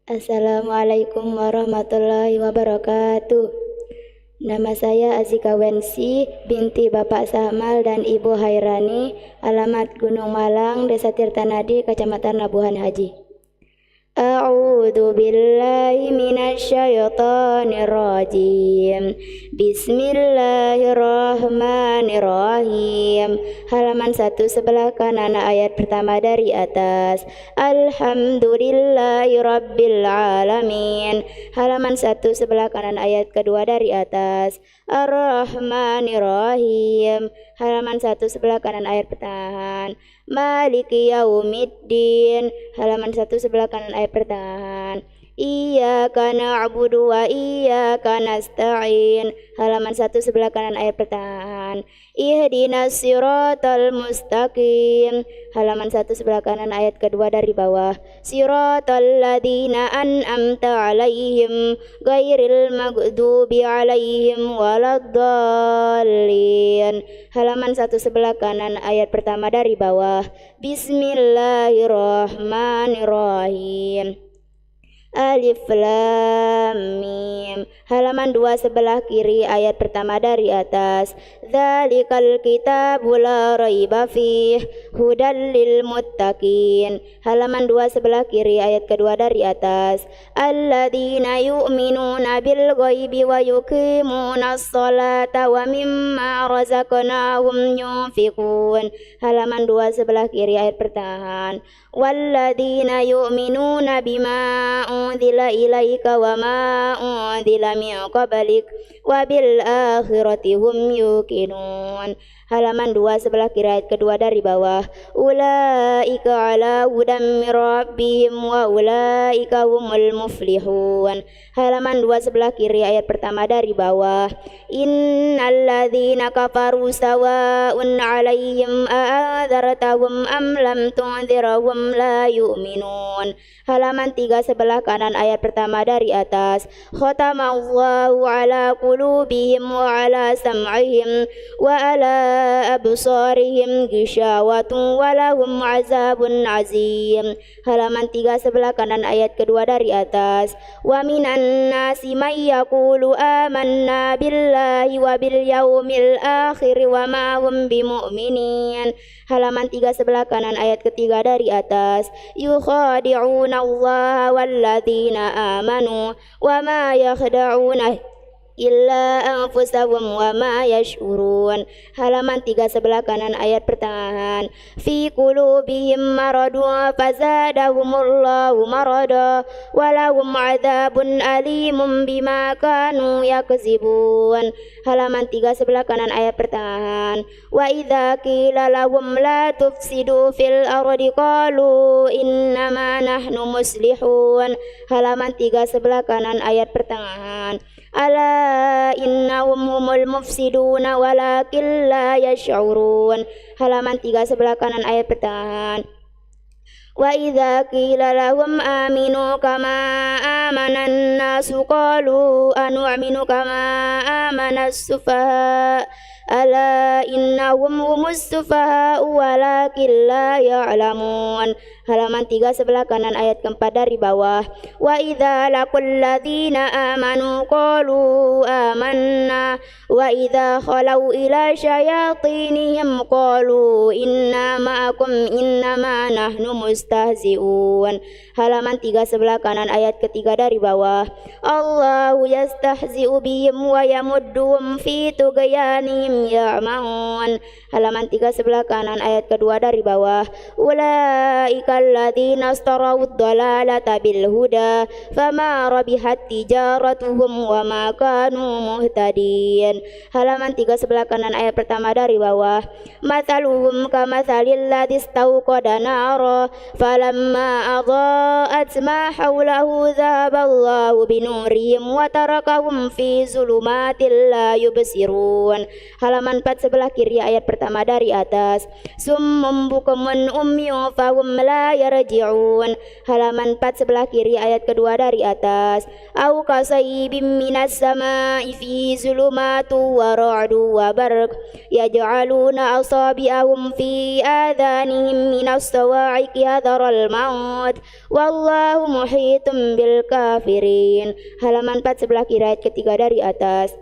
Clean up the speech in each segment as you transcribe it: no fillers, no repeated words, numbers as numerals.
Assalamualaikum warahmatullahi wabarakatuh. Nama saya Azika Wensi binti Bapak Sahmal dan Ibu Hairani, alamat Gunung Malang, Desa Tirtanadi, Kecamatan Labuhan Haji. A'udzu billahi minasyaitonir rajim. Bismillahirrahmanirrahim. Halaman 1 sebelah kanan ayat pertama dari atas. Alhamdulillahi rabbil alamin. Halaman 1 sebelah kanan ayat kedua dari atas. Ar-Rahmanir-Rahim. Halaman 1 sebelah kanan ayat pertengahan. Maliki yaumiddin. Halaman 1 sebelah kanan ayat pertengahan. Iyyaka na'budu wa iyyaka nasta'in. Halaman 1 sebelah kanan ayat pertengahan. Ihdinas siratal mustaqim. Halaman 1 sebelah kanan ayat kedua dari bawah. Siratal ladzina an'amta 'alaihim ghairil maghdubi 'alaihim waladdallin. Halaman 1 sebelah kanan ayat pertama dari bawah. Bismillahirrahmanirrahim. Alif Lam Mim. Halaman 2 sebelah kiri ayat pertama dari atas. Dzalikal kitabu la raiba fih hudal lil muttaqin. Halaman 2 sebelah kiri ayat kedua dari atas. Alladzina yu'minuna bil ghaibi wa yuqimunas sholata wa mimma razaqnahum yunfiqun. Halaman 2 sebelah kiri ayat pertengahan. Walladzina yu'minuna bima unzila ilaika wa ma unzila min qablik wa bil akhirati hum yuqinun. Halaman 2 sebelah kiri ayat kedua dari bawah. Ulaika ala hudam mir rabbihim wa ulaika humul muflihun. Halaman 2 sebelah kiri ayat pertama dari bawah. Innalladzina kafaru sawa'un 'alaihim a'adzartahum am lam tunzirhum la yu'minun. Halaman 3 sebelah kanan ayat pertama dari atas. Khatamallahu ala qulubihim wa ala sam'ihim wa ala absarihim ghishawatun wa lahum azabun azim. Halaman 3 sebelah kanan ayat kedua dari atas. Wa minan nasi may yaqulu amanna billahi wa bil yaumil akhir wa ma hum bimu'minin. Halaman 3 sebelah kanan ayat ketiga dari atas. Yukhadi'una Allah walladzina amanu wa ma yakhda'una illa anfusahum wa ma yash'urun. Halaman 3 sebelah kanan ayat pertengahan. Fi qulubihim maradun fazadahumullahu marada wa lahum adzabun alimun bima kanu yakzibun. Halaman 3 sebelah kanan ayat pertengahan. Wa idza qila lahum la tufsidu fil ardi qalu innama nahnu muslihun. Halaman 3 sebelah kanan ayat pertengahan. Ala innahum humul mufsiduna walakin la yash'urun. Halaman 3 sebelah kanan ayat pertengahan. Wa idza qila lahum aminu kama amanan nasu qalu anu'minu kama amanas sufaha ala innahum humus sufaha walakin la ya'lamun. Halaman 3 sebelah kanan ayat keempat dari bawah. Wa idza laqul ladzina amanu qalu amanna wa idza khalau ila syayatinihim qalu inna ma'akum innama nahnu mustahzi'un. Halaman 3 sebelah kanan ayat ketiga dari bawah. Allahu yastahzi'u bihim wa yamudduhum fi tughyanihim ya'mahun. Halaman 3 sebelah kanan ayat kedua dari bawah. Ulaika alladzina istarawud dalalata bil huda fama rabihat tijaratuhum wa ma kanu muhtadin. Halaman 3 sebelah kanan ayat pertama dari bawah. Mathaluhum kamathalil ladzi istawqada nara falamma adha'at ma hawlahu dhahaballahu binurihim wa tarakahum fi zulumatil la yubsirun. halaman 4 sebelah kiri ayat pertama dari atas. Summum bukumun umyu fahum la yarji'un, halaman 4 sebelah kiri ayat kedua dari atas. Au kasayyibim minas sama'i fi zulumatu wa ra'du wa barq yaj'aluna asabi'ahum fi adhanihim minas sawa'iqi hadharal maut wallahu muhitum bil kafirin, halaman 4 sebelah kiri ayat ketiga dari atas.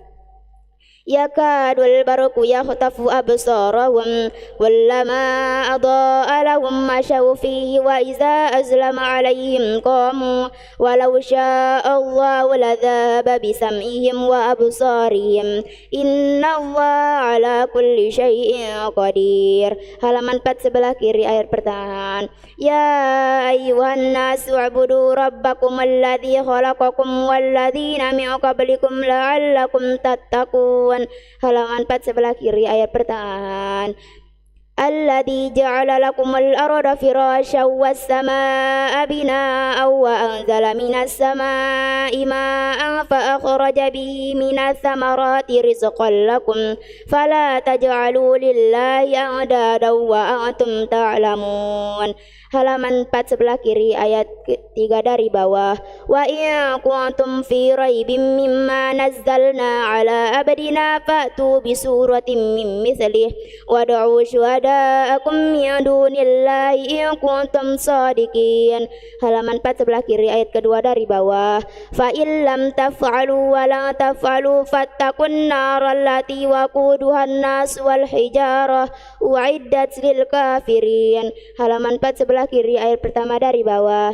Yakadul barqu yakhtafu absarahum kullama adaa lahum mashaw fihi wa iza azlama alaihim qamu walau syaa Allahu ladhaba bisam'ihim wa absarihim innallaha ala kulli syai'in qadir, halaman 4 sebelah kiri ayat pertengahan. Ya ayyuhan nasu u'budu rabbakum alladzi khalaqakum walladzina min qablikum la'allakum tattaqun, halaman 4 sebelah kiri ayat pertengahan. Alladzi ja'ala lakumul arda firasyan was samaa'a binaa'an wa anzala minas samaa'i maa'an fa akhraja bihi minas thamarati rizqan lakum fala taj'alu lillahi andadan wa antum ta'lamun, halaman 4 sebelah kiri ayat 3 dari bawah. Wa in kuntum fi raibin mimma nazzalna ala abdina fa'tu bi suratin min mithlihi wad'u syuhada'akum min dunillahi in kuntum shadiqin, halaman 4 sebelah kiri ayat kedua dari bawah. Fa in lam taf'alu wa la taf'alu fattaqun nar allati waquduhan nas wal hijarah u'iddat lil kafirin, halaman 4 sebelah kiri ayat pertama dari bawah.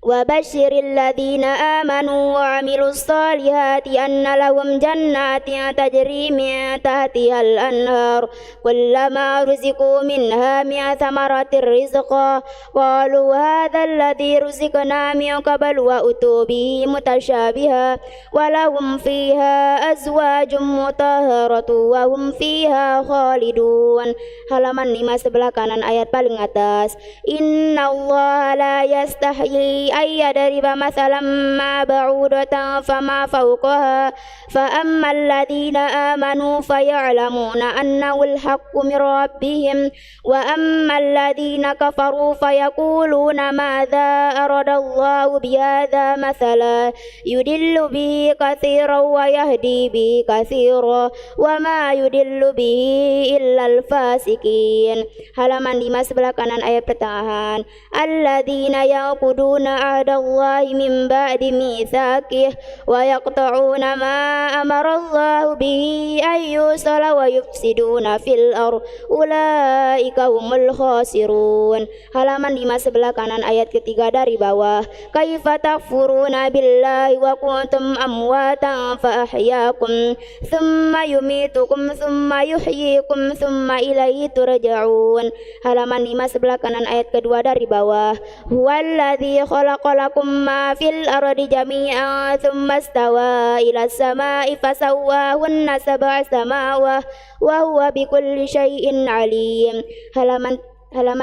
Wa basyiril ladzina amanu wa 'amilus solihati anna lahum jannatin tajri min tahtihal anhar kullama ruziqu minha min thamaratir rizqa qalu hadzal ladzi ruziqna min qablu wa utubi mutasyabiha wa lahum fiha azwajum mutahharatu wa hum fiha khalidun, halaman 5 sebelah kanan ayat paling atas. Innallaha la yastahyi ayyadriba masalan ma ba'udatan fama fawqaha fa ammal ladzina amanu faya'lamuna annahu al-haqqu min rabbihim wa ammal ladzina kafaru fayaquluna madza aradallahu bihadza mathala yudillu bihi katsiran wa yahdi bihi katsiran wa ma yudillu bihi illa al-fasiqin, halaman 5 sebelah kanan ayat pertengahan. Alladzina yaquduna ahdallahi min ba'di mitsaqih wa yaqta'una ma amarallahu bihi ayyusala wa yufsiduna fil ardh ulaika humul khasirun, halaman 5 sebelah kanan ayat ketiga dari bawah. Kaifa takfuruna billahi wa kuntum amwatan fa ahyaakum thumma yumitukum thumma yuhyikum thumma ilaihi turja'un, halaman 5 sebelah kanan ayat kedua dari bawah. Huwallazi khalaqalakum ma fil ardi jami'an thumma istawa ilas sama'i fasawwahunna sab'a samawati wa huwa bikulli syai'in alim, halaman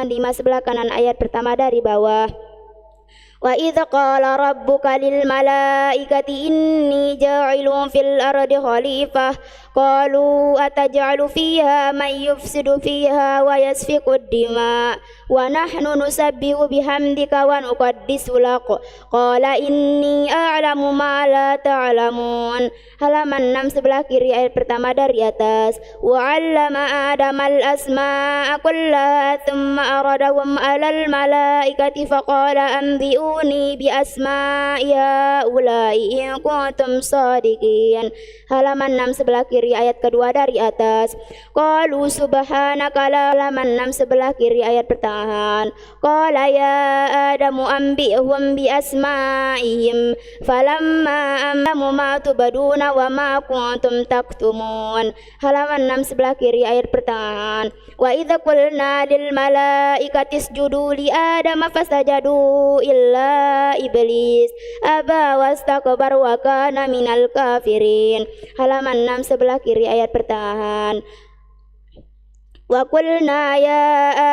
5 sebelah kanan ayat pertama dari bawah. Wa idza qala rabbuka lil malaikati inni ja'ilun fil ardi khalifah qalu ataj'alu fiha man yufsidu fiha wa yasfiku ad-dima wa nahnu nusabbihu bihamdika wa nuqaddisu lak qala inni a'lamu ma la ta'lamun, halaman 6 sebelah kiri ayat pertama dari atas. Wa 'allama adama al-asma'a kullaha thumma aradahum 'alal malaikati faqala anbi'uni bi asma'i haula'i in kuntum shadiqin, halaman 6 sebelah kiri ayat kedua dari atas. Qalu subhanaka, halaman 6 sebelah kiri ayat pertengahan. Qala ya adamu anbi'hum bi asma'ihim falamma amlamu ma tubaduna wa ma kuntum taktumun, halaman 6 sebelah kiri ayat pertengahan. Wa idza qulna lil malaikati isjudu li adama fasajadu illa iblis aba wastakbar wa kana minal kafirin, halaman 6 sebelah kiri ayat pertengahan. وقلنا يا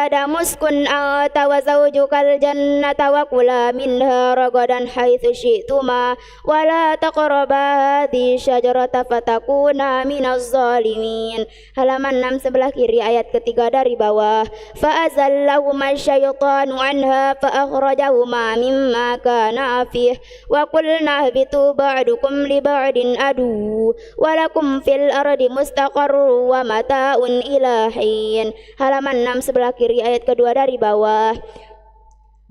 آدم اسكن أنت وزوجك الجنة وكلا منها رغدا حيث شئتما ولا تقربا هذه الشجرة fatakuna minaz zalimin. Halaman 6 sebelah kiri ayat ketiga dari bawah. Fa'azallahuma syaitanu anha fa'akhrajahuma mimma kana fih wa qulna ihbitu ba'dukum li ba'din adu walakum fil ardi mustaqarru wa mata'un ila hin. Halaman 6 sebelah kiri ayat kedua dari bawah.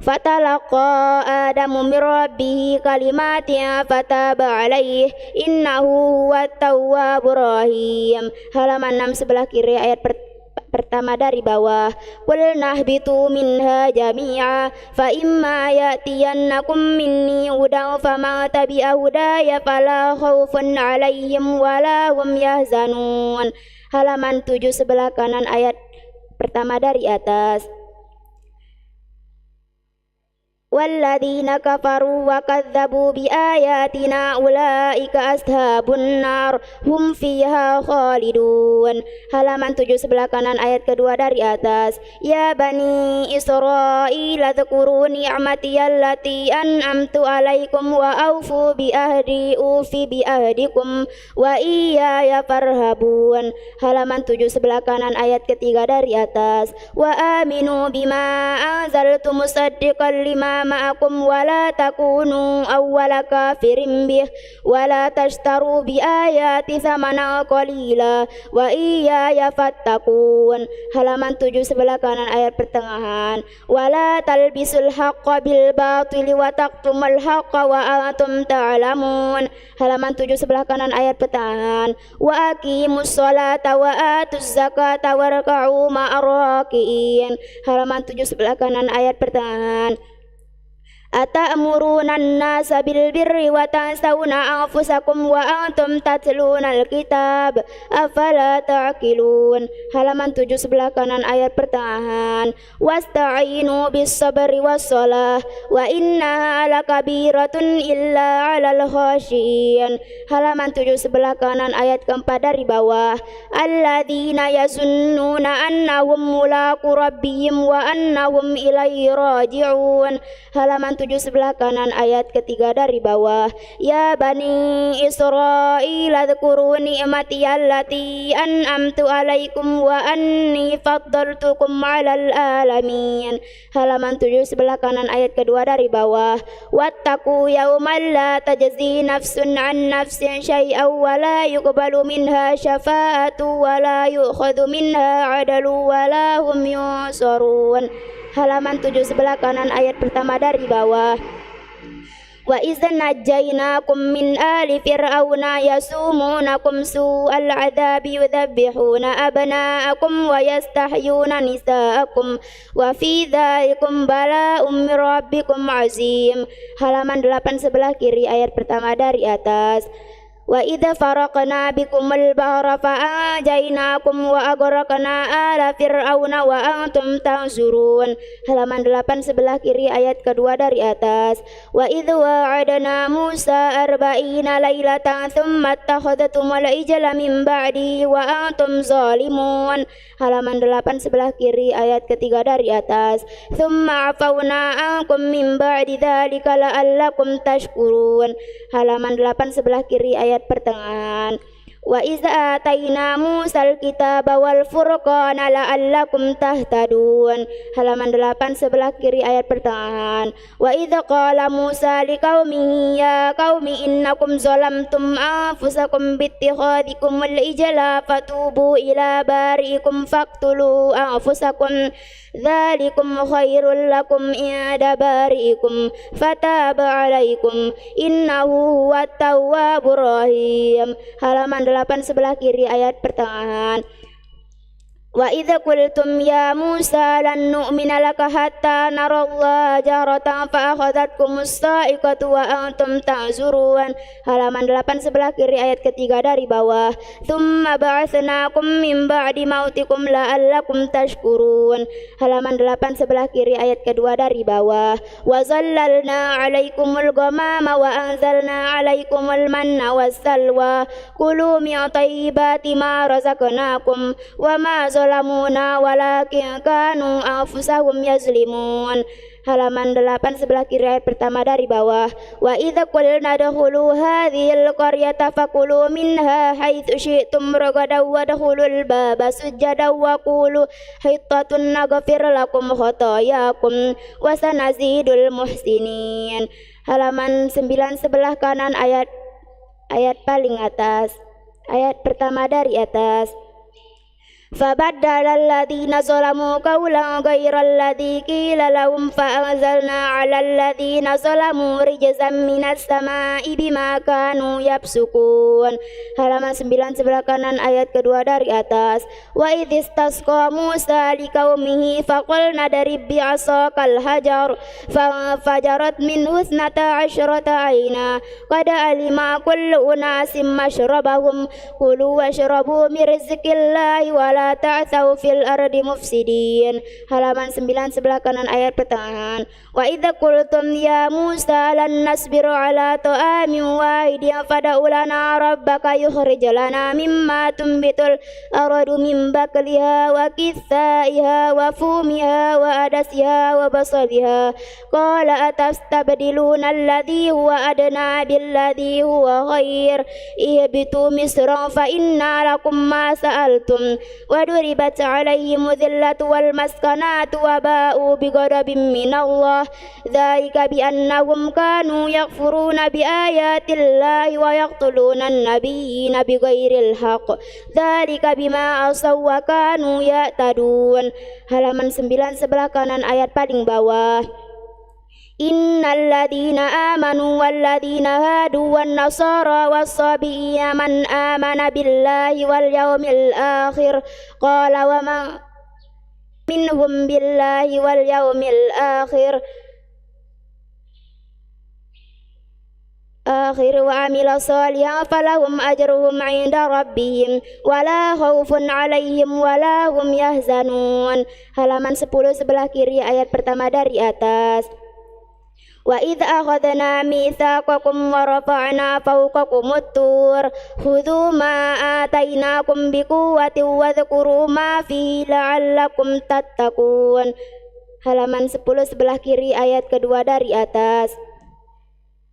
Fatalaqa Adamu min rabbih kalimatin fataba alaih innahu huwat tawwabur rahim. Halaman 6 sebelah kiri ayat pertama dari bawah. Qulna ihbitu minha jami'a fa imma ya'tiyannakum minni hudan faman tabi'a hudaya fala khaufun 'alaihim wala hum yahzanun. Halaman 7 sebelah kanan ayat pertama dari atas. Walladzina kafaru wa kadzdzabu bi ayatina ulaika ashabun nar hum fiha khalidun. Halaman 7 sebelah kanan ayat kedua dari atas. Ya bani Israil dzkuru ni'mati allati an'amtu 'alaikum wa aufu bi ahdi ufi bi ahdikum wa iyaya farhabun. Halaman 7 sebelah kanan ayat ketiga dari atas. Wa aminu bima anzaltu musaddiqan lima ma'akum wa la takunu awwala kafirin bih wa la tashtaru bi ayati thamanan qalila wa iyaya fattaqun. Halaman 7 sebelah kanan ayat pertengahan. Wa la talbisul haqqa bil batili wa taqtumul haqqa wa antum ta'lamun. Halaman 7 sebelah kanan ayat pertengahan. Wa aqimus sholata wa atuz zakata warka'u ma'ar raki'in. Halaman 7 sebelah kanan ayat pertengahan. Atamuruna an-nasa bil birri wa tansawna anfusakum wa antum tatluna al-kitab afala ta'qilun. Halaman 7 sebelah kanan ayat pertengahan. Wasta'inu bis sabri was shalah wa innaha lakabiratun illa 'alal khashiyin. Halaman 7 sebelah kanan ayat keempat dari bawah. Alladzina yazunnuna annahum mulaqu rabbihim wa annahum ilaihi raji'un. Halaman 7 sebelah kanan ayat ketiga dari bawah. Ya bani Israil dzkuru ni'mati allati an'amtu 'alaikum wa anni faddaltukum 'alal alamin. Halaman 7 sebelah kanan ayat kedua dari bawah. Wattaqu yawman la tajzi nafsun 'an nafsin syai'an wa la yuqbalu minha syafa'atu wa la yu'khadhu minha 'adalu wa la hum yunsarun. Halaman 7 sebelah kanan ayat pertama dari bawah. Wa idza najjaynakum min ali fir'auna yasumunakum su'al 'adzabi yudzabbihuna abna'akum wa yastahyuna nisa'akum wa fi dzalikum bala'un mir rabbikum 'azim. Halaman 8 sebelah kiri ayat pertama dari atas. Wa idza faraqna bikumul bahra fa'anjaynakum wa aghraqna ala fir'auna wa antum tanzurun. Halaman 8 sebelah kiri ayat kedua dari atas. Wa idza wa'adna Musa 40 lailatan tsumma attakhadhtumul ijla min ba'di wa antum zalimun. Halaman 8 sebelah kiri ayat ketiga dari atas. Tsumma 'afawna 'ankum min ba'di dzalika la'allakum tashkurun. Halaman 8 sebelah kiri ayat pertengahan. Wa iza ataina Musal kitaba wal furqana la'allakum tahtadun. Halaman 8 sebelah kiri ayat pertengahan. Wa idza qala Musa liqaumihi ya qaumi innakum zalamtum anfusakum bittikhadikumul ijla fatubu ila bari'ikum faqtulu anfusakum dzalikum khairul lakum inda bari'ikum fataba 'alaikum innahu huwat tawwabur rahim. Halaman 8 sebelah kiri ayat pertengahan. Wa idza qultum ya Musa lan nu'mina laka hatta narallaha jahratan fa akhadhatkumus sa'iqatu wa antum ta'zurun. Halaman 8 sebelah kiri ayat ketiga dari bawah. Tsumma ba'atsnakum min ba'di mautikum la'allakum tashkurun. Halaman 8 sebelah kiri ayat kedua dari bawah. Wa zallalna 'alaikumul ghamama wa anzalna 'alaikumul manna was salwa kulu min thayyibati ma razaqnakum wa ma zalamuna walakin kanu anfusahum yazlimun. Halaman 8 sebelah kiri ayat pertama dari bawah. Wa idza qulna dakhulu hadhil qaryata fakulu minha haitsu syi'tum ragadan wadkhulul baba sujjadan wa qulu hittatun naghfir lakum khotoyakum wa sanazidul muhsinin. Halaman 9 sebelah kanan ayat paling atas. Ayat pertama dari atas. فبدل الذين ظلموا قولا غير الذي قيل لهم فأنزلنا على الذين ظلموا رجزا من السماء بما كانوا يفسقون. Halaman 9 sebelah kanan ayat kedua dari atas. Wa idh istasqa Musa liqaumihi faqulna darib bi'asaqal hajar fajarat minhu 12 'aina qad alima kullu unasin mashrabahum kulu washrabu min rizqillahi wa la ta'thaw fil ardi mufsidin. Halaman 9 sebelah kanan ayat pertengahan. Wa idza qultum ya Musa lan nasbiru ala ta'amin wahidin fad'u lana rabbaka yukhrij lana mimma tumbitul ardu min bakliha wa qithaiha wa fumiha wa adasiha wa basaliha qala atastabdiluna alladhi huwa adna billadhi huwa khair ihbitu misran fa inna lakum ma sa'altum waduribat alaihim dhillatu wal maskanatu wa ba'u bighadabin minallah dzalika bi annahum kanu yakfuruna bi ayatillahi wa yaqtuluna an-nabiyina bighairil haqq dzalika bima asaw wa kanu ya'tadun. Halaman 9 sebelah kanan ayat paling bawah. Innal ladina amanu wal ladina hadu wan nasara was-sabiina man amana billahi wal yawmil akhir qala wa ma minhum billahi wal yawmil akhir wa amila salihan falahum ajruhum 'inda rabbihim wala khaufun 'alaihim wala hum yahzanun. Halaman 10 sebelah kiri ayat pertama dari atas. Wa idh akhadna mitsaqakum wa rafa'na fawqakumut tur khudhu ma atainakum biquwwatin wadhkuru ma fihi la'allakum tattaqun. Halaman 10 sebelah kiri ayat kedua dari atas.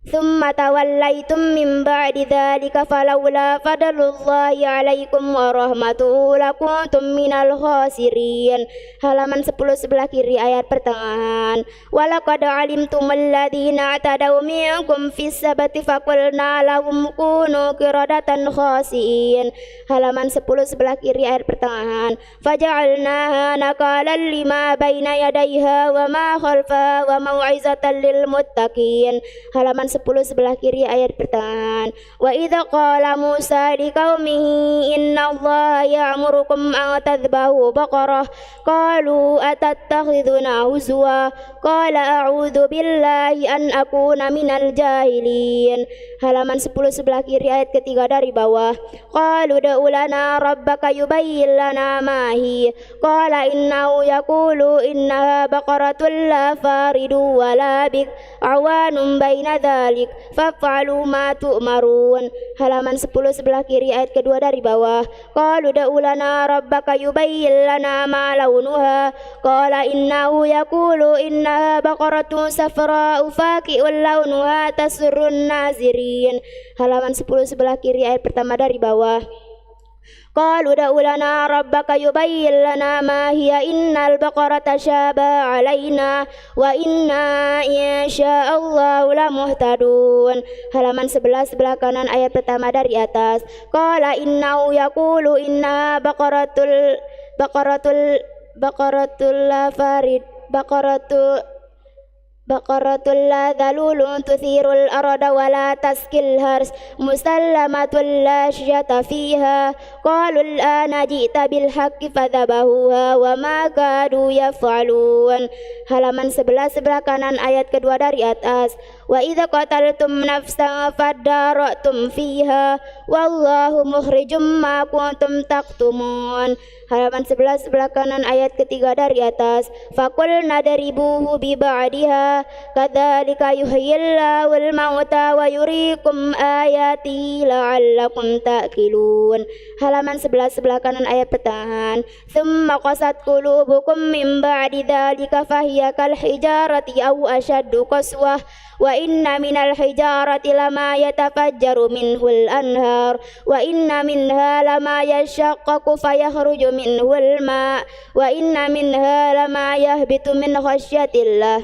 Thumma tawallaitum min ba'di dzalika falawla fadlullahi 'alaikum wa rahmatuhu lakuntum minal khasirin. Halaman 10 sebelah kiri ayat pertengahan. Walaqad 'alimtumul ladzina i'tadaw minkum fis sabti faqulna lahum kunu qiradatan khasiin. Halaman 10 sebelah kiri ayat pertengahan. Faja'alnaha nakalan lima baina yadayha wa ma khalfaha wa mau'izatan lil muttaqin. Halaman 10 sebelah kiri ayat pertengahan. Wa idza qala Musa liqaumihi innallaha ya'murukum an tadhbahu baqarah qalu atattakhidhuna huzwa qala a'udzu billahi an akuna minal jahilin. Halaman 10 sebelah kiri ayat ketiga dari bawah. Qalu da'u lana rabbaka yubayyin lana ma hi qala innahu yaqulu innaha baqaratun la faridu wa la bik awanun baina faf'alu ma tu'marun. Halaman 10 sebelah kiri ayat kedua dari bawah. Qalu da'u lana rabbaka yubayyin lana ma launuha qala innahu yaqulu innaha baqaratun safra'u faqi'un launuha tasurrun nazirin. Halaman 10 sebelah kiri ayat pertama dari bawah. Qalu da'u lana rabbaka yubayyin lana ma hiya innal baqarata syaba 'alaina wa inna insya'allahu lamuhtadun. Halaman 11 sebelah kanan ayat pertama dari atas. Qala innahu yaqulu inna baqaratul la farid baqaratul la dhalulun tuthirul arda wa la taskil hars musallamatul la syata fiha qalu al-ana ji'ta bil haqqi fadhabahuha wa ma kadu yaf'alun. Halaman 11 sebelah kanan ayat kedua dari atas. Wa idza qataltum nafsan fadara'tum fiha wallahu mukhrijum ma kuntum taktumun. Halaman 11 sebelah kanan ayat ketiga dari atas. Faqulna daribuhu bi ba'diha kadzalika yuhyillahu al-mauta wa yuriikum ayatihi la'allakum ta'qilun. Halaman 11 sebelah kanan ayat pertengahan. Tsumma qasat qulubukum min ba'di dzalika fahiya kal hijarati aw ashaddu qaswah wa inna minal hijarati lama yatafajjaru minhul anhar wa inna minha lama yashaqqaqu fayakhruju minhul ma wa inna minha lama yahbitu min khasyatillah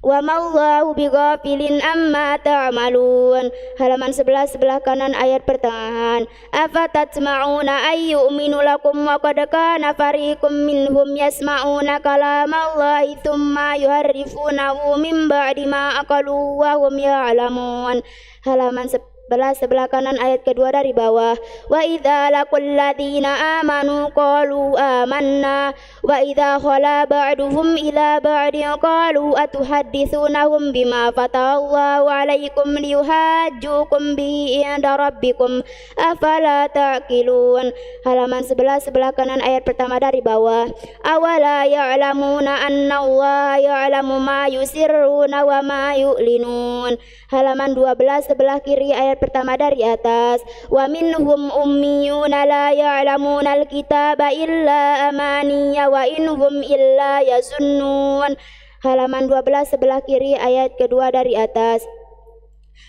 wa mallahu bighafilin amma ta'malun. Halaman 11 sebelah kanan ayat pertengahan. Afatatma'una ayyuminu lakum wa qad kana fariqum minhum yasma'una kalamallahi thumma yuharrifunahu min ba'di ma aqalu wa hum ya'lamun. Halaman 11 sebelah kanan ayat kedua dari bawah. Wa idza laqul ladzina amanu qalu amanna wa idza khala ba'duhum ila ba'din qalu atuhadditsunahum bima fatallahu 'alaikum liyuhajjukum bi inda rabbikum afala ta'qilun. Halaman 11 sebelah kanan ayat pertama dari bawah. Awala ya'lamuna annallaha ya'lamu ma yusirruna wa ma yu'linun. Halaman 12 sebelah kiri ayat pertama dari atas. Wa minhum ummiyuna la ya'lamuna al-kitaba illa amaniya wa inhum illa yazunnun. Halaman 12 sebelah kiri ayat kedua dari atas.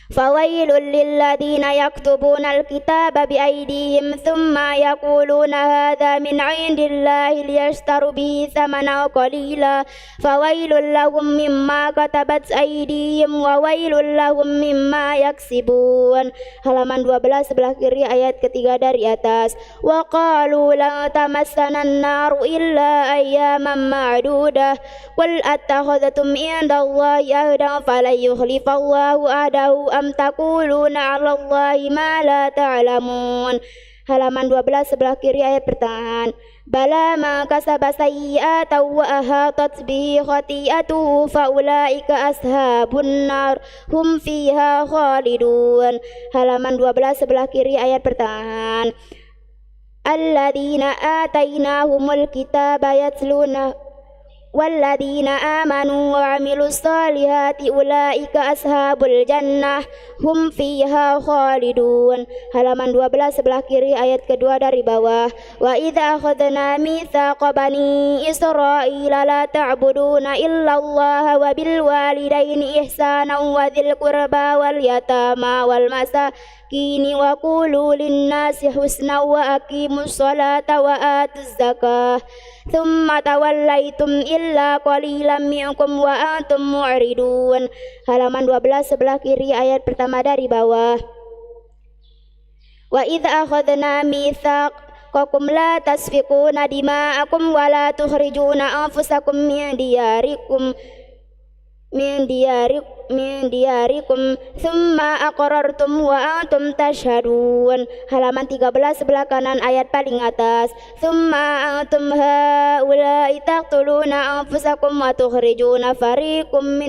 Fawailul lilladzina yaktubuna al-kitaba biaydihim thumma yaquluna hadza min 'indillahi liyashtaru bihi thamanan qalila fawailul lahum mimma katabat aydihim wa wailul lahum mimma yaksibun. Halaman 12 sebelah kiri ayat ketiga dari atas. Wa qalu la tamassana an-naru illa ayyaman ma'dudah qul attakhadhatum 'indallahi ahdan falan yukhlifallahu ahdahu am taquluna 'alallahi ma la ta'lamun. Halaman 12 sebelah kiri ayat pertengahan. Bala ma kasaba sayyi'atan wa ahatat bihi khati'atuhu fa ulaika ashabun nar hum fiha khalidun. Halaman 12 sebelah kiri ayat pertengahan. Alladzina atainahumul kitaba yatluna walladzina amanu wa 'amilus solihati ulaika ashabul jannah hum fiha khalidun. Halaman 12 sebelah kiri ayat kedua dari bawah. Wa idza akhadna mitsaqa bani israila la ta'buduna illallaha wa bil walidaini ihsana wa dzil qurba wal yatama wal masakin wa qulu lin-nasi husna wa aqimus sholata wa atuz zakah thumma tawallaitum illa qalilan minkum wa antum mu'ridun. Halaman 12 sebelah kiri ayat pertama dari bawah. Wa idza akhadna mitsaqakum la tasfiquna dima'akum wa la tukhrijuna anfusakum min diyarikum thumma aqrartum wa antum tashhadun. Halaman 13 sebelah kanan ayat paling atas. Thumma antum haula'i taqtuluna anfusakum wa tukhrijuna fariqam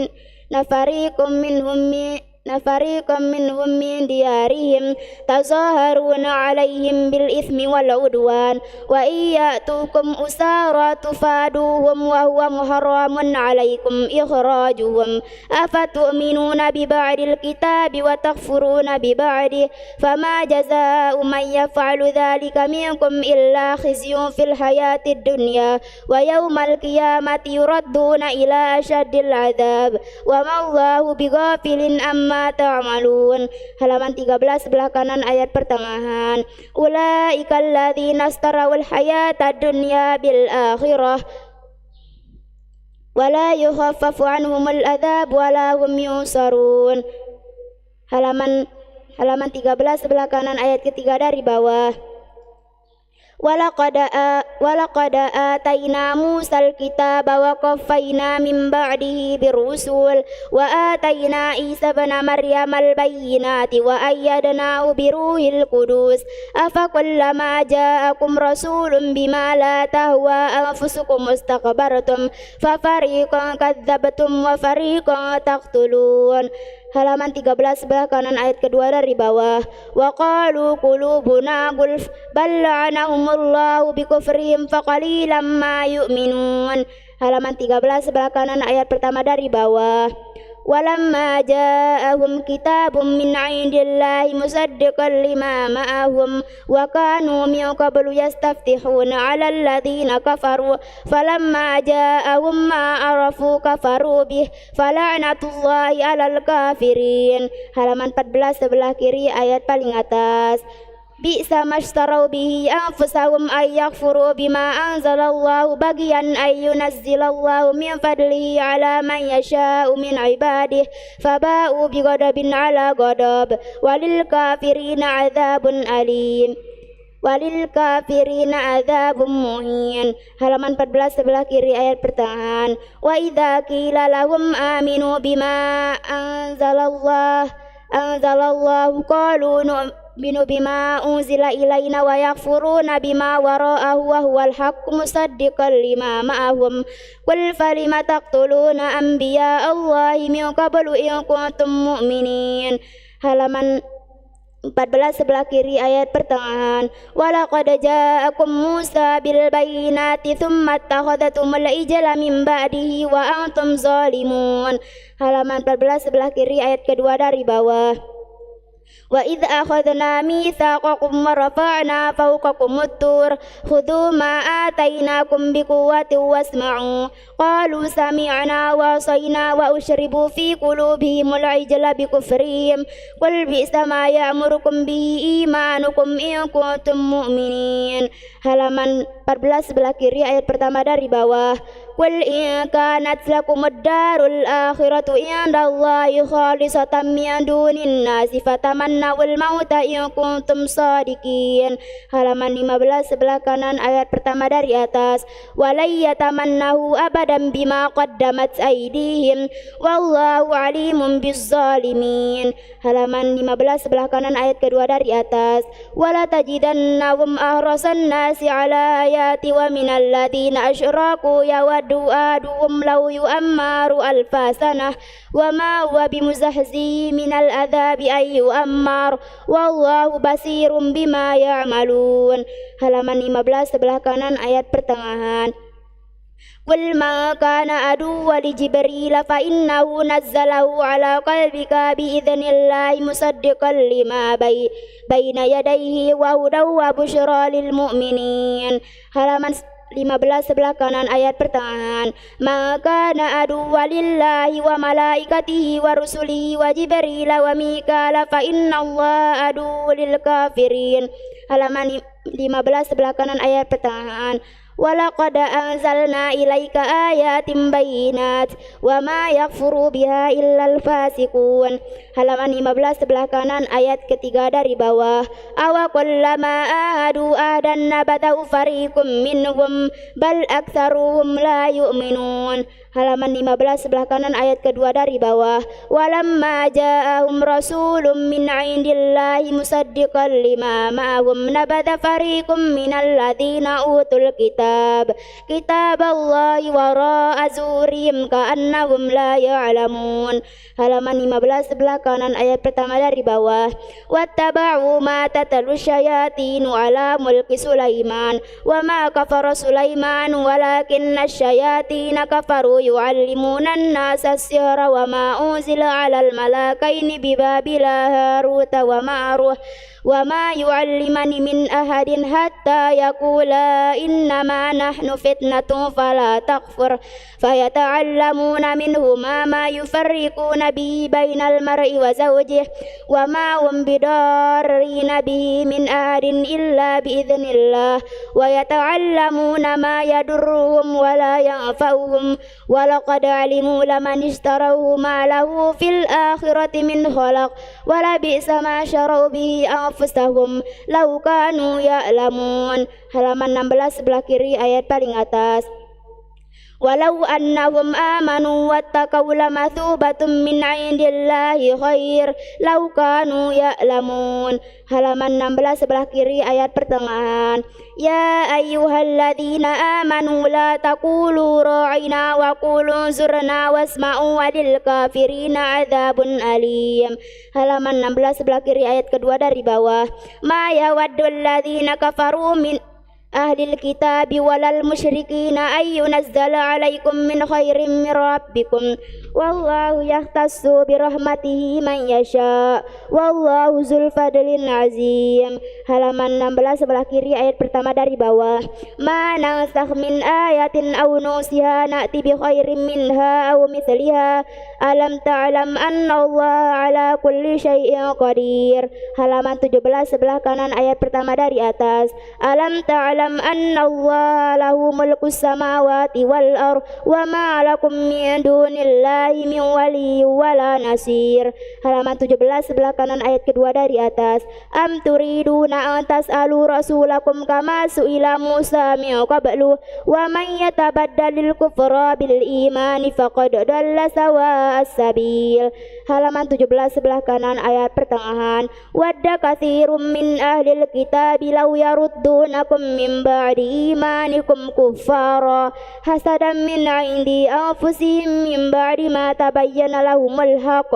minhum min diyarihim tazaharuna 'alaihim bil itsmi wal 'udwan wa iyyatukum usara tufaduhum wa huwa muharramun 'alaikum ikhrajuhum afatu'minuna bi ba'dil kitabi wa takfuruna bi ba'di fama jazaa'u man yaf'alu dzalika minkum illa khizyun fil hayatid dunya wa yaumal qiyamati yuradduna ila asyaddil 'adzab wa mallahu bighafilin amma ta'malun. Halaman 13 sebelah kanan ayat pertengahan. Ulaika alladzina astarawul hayatad dunya bil akhirah wala yukhaffafu anhumul adzab wala hum yunsarun. Halaman 13 sebelah kanan ayat ketiga dari bawah. Walaqad atayna Musal kitaba wa qaffayna min ba'dihi birusul wa atayna Isa ibn Maryam al-bayyinati wa ayyadnahu biruhil qudus afa kullama ja'akum rasulun bima la tahwa anfusukum istakbartum fa fariqan kadzdzabtum wa fariqan taqtulun. Halaman 13 sebelah kanan ayat kedua dari bawah. Wa qalu qulubuna gulf bal la'anahumullahu bikufrihim faqalilan ma yu'minun. halaman 13 sebelah kanan ayat pertama dari bawah. Walamma ja'ahum kitabun min 'indillahi musaddiqan lima ma'ahum wa kanu min qablu yastaftihuna 'alal ladzina kafaru falamma ja'ahum ma 'arafu kafaru bih fala'natullahi 'alal kafirin. Halaman 14 sebelah kiri ayat paling atas. Bi'sa mashtarau bihi anfusahum ay yakfuru bima anzalallahu bagian ay yunazzilallahu min fadlihi ala man yasha'u min ibadihi faba'u bighadabin ala ghadab walil kafirina adzabun alim. Walil kafirina adzabun muhin. Halaman 14 sebelah kiri ayat pertengahan. Wa idza qila lahum aminu bima anzalallahu qalu nu'minu bima unzila ilaina wa yakfuruna bima wara'ahu wa huwal haqqu musaddiqan lima ma'ahum qul falima taqtuluna anbiya Allahi min qablu in kuntum mu'minin. Halaman 14 sebelah kiri ayat pertengahan. Walaqad ja'akum Musa bil bayyinati tsumma attakhadhatumul ijla min ba'dihi wa antum zalimun. Halaman 14 sebelah kiri ayat kedua dari bawah. Wa idh akhadna mitsaqakum wa rafa'na fawqakumut tur khudhu ma atainakum biquwwatin wasma'u qalu sami'na wa asayna wa ushribu fi qulubihimul ijla bikufrihim qul bi'sa ma ya'murukum bihi imanukum in kuntum mu'minin. Halaman 14 sebelah kiri ayat pertama dari bawah. Qul in kanat lakumud darul akhiratu indallahi khalisatan min dunin nasi fatamannawul mauta in kuntum shadiqin. Halaman 15 sebelah kanan ayat pertama dari atas. Walay yatamannahu abadan bima qaddamat aydihim wallahu alimun bizzalimin. Halaman 15 sebelah kanan ayat kedua dari atas. Wala tajidannahum ahrasan nasi ala ayati wa minal ladzina asyraku yawaddu aduhum law yu'ammaru alfa sanah wa ma huwa bimuzahzihi minal adzabi ay yu'ammar wallahu basirum bima ya'malun. Halaman 15 sebelah kanan ayat pertengahan. Qul ma kana aduwwa li Jibril fa innahu nazzalahu ala qalbika bi idznillah musaddiqan lima baina yadayhi wa hudaw wa busyra lil mu'minin. Halaman 15 sebelah kanan ayat pertengahan. Maka na aduwwa lillahi wa malaikatihi wa rusulihi wa Jibril wa Mikala fa innallaha aduwwul lil kafirin. Halaman 15 sebelah kanan ayat pertengahan. Walaqad anzalna ilaika ayatin bayyinat wa ma yakfuru biha illal fasiqun. Halaman 15 sebelah kanan ayat ketiga dari bawah. Awa kullama ahadu adan nabatahu fariqum minhum bal aktsaruhum la yu'minun. Halaman 15 sebelah kanan ayat kedua dari bawah. Walamma ja'ahum rasulun min 'indillahi musaddiqan lima ma'ahum nabata fariqum minal ladzina utul kitab Allahi wara'a zuhrihim ka'annahum la ya'lamun. Halaman 15 sebelah kanan ayat pertama dari bawah. Wattaba'u ma tatlu syayatinu ala mulki Sulaiman wa ma kafara Sulaiman walakinna syayatina kafaru yu'allimuna an-nasa as-sihra wa ma unzila 'alal malakaini bi Babila Haruta wa Ma'ruh wa ma yu'allimani min ahadin hatta yaqula innama nahnu fitnatun fala takfur fayata'allamuna minhuma ma yufarriquna bihi bainal mar'i wa zawjihi wa ma hum bidarrina bihi min ahadin illa biidznillah wa yata'allamuna ma yadurruhum wa la yanfa'uhum wa laqad 'alimu laman ishtarahu ma lahu fil akhirati min khalaq wa la bi'sa ma syarau bihi anfusahum law kanu ya'lamun. Halaman 16 sebelah kiri ayat paling atas. Walau annahum amanu wattaqaw lamathubatun min 'indillahi khair law kanu ya'lamun. Halaman 16 sebelah kiri ayat pertengahan. Ya ayyuhalladzina amanu la taqulu ra'ina wa qulu zurna wasma'u walil kafirina adzabun alim. Halaman 16 sebelah kiri ayat kedua dari bawah. Ma yawaddul ladzina kafaru min أهل الكتاب ولا المشركين أن ينزل عليكم من خير من ربكم والله يختص برحمته من يشاء wallahu dzul fadlin azim. Halaman 16 sebelah kiri ayat pertama dari bawah. Ma nansakh min ayatin aw nusiha na'ti bi khairin minha aw mithliha alam ta'lam anna Allah ala kulli syai'in qadir. Halaman 17 sebelah kanan ayat pertama dari atas. Alam ta'lam anna Allah lahu mulkus samawati wal ard wa ma lakum min dunillahi min wali wala nasir. Halaman 17 sebelah kanan ayat kedua dari atas. Am turiduna an tas'alu rasulakum kama su'ila Musa min qablu wa man yatabaddalil kufra bil imani faqad dalla sawa'as sabil. Halaman 17 sebelah kanan ayat pertengahan. Wadda katsirum min ahlil kitab law yaruddunakum min ba'di imanikum kuffara hasadan min 'indi anfusihim min ba'di ma tabayyana lahumul haqq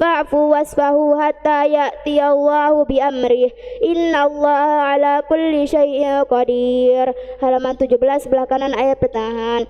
fa'fu wasfahu hatta ya'ti Allahu bi amrih innallaha ala kulli syai'in qadir. Halaman 17 sebelah kanan ayat pertengahan.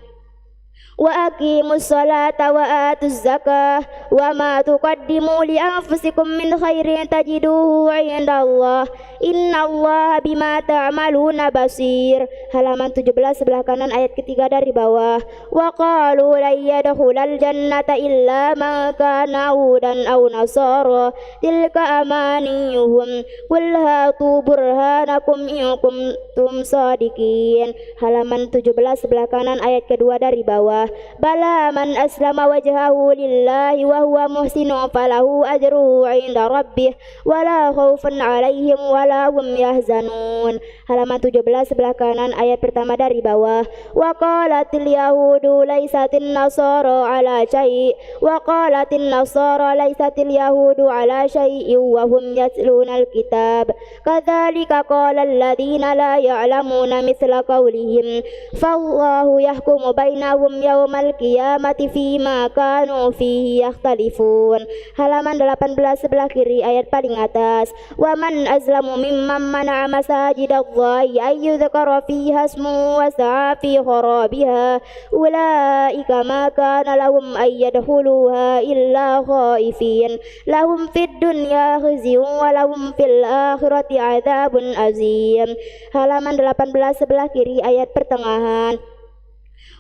Wa aqimus salata wa atuz zakah wa ma tuqaddimu li anfusikum min khairin tajiduhu 'indallah innallaha bima ta'maluna basir. Halaman 17 sebelah kanan ayat ketiga dari bawah. Wa qalu la yadkhulal jannata illa man kana hudan aw nasara tilka amaniyuhum qul hatu burhanakum in kuntum shadiqin. Halaman 17 sebelah kanan ayat kedua dari bawah. Bala man aslama wajhahu lillahi wa huwa muhsinun falahu ajruhu 'inda rabbih wala khaufun 'alaihim wala hum yahzanun. Halaman 17 sebelah kanan ayat pertama dari bawah. Wa qalatil yahudu laisatin nasara 'ala syai' wa qalatin nasara laisatil yahudu 'ala syai'in wa hum yatlunal kitab kadzalika qala alladziina la ya'lamuna mithla qawlihim fallahu yahkumu bainahum yaumal qiyamati fima kanu fihi yakhtalifun. Halaman 18 sebelah kiri ayat paling atas. Wa man azlamu mimman mana'a masajidallahi ay yudhkara fiha ismuhu wa sa'a fi kharabiha ulaika ma kana lahum ay yadkhuluha illa khaifin lahum fid dunya khizyun wa lahum fil akhirati adzabun azim. Halaman 18 sebelah kiri ayat pertengahan.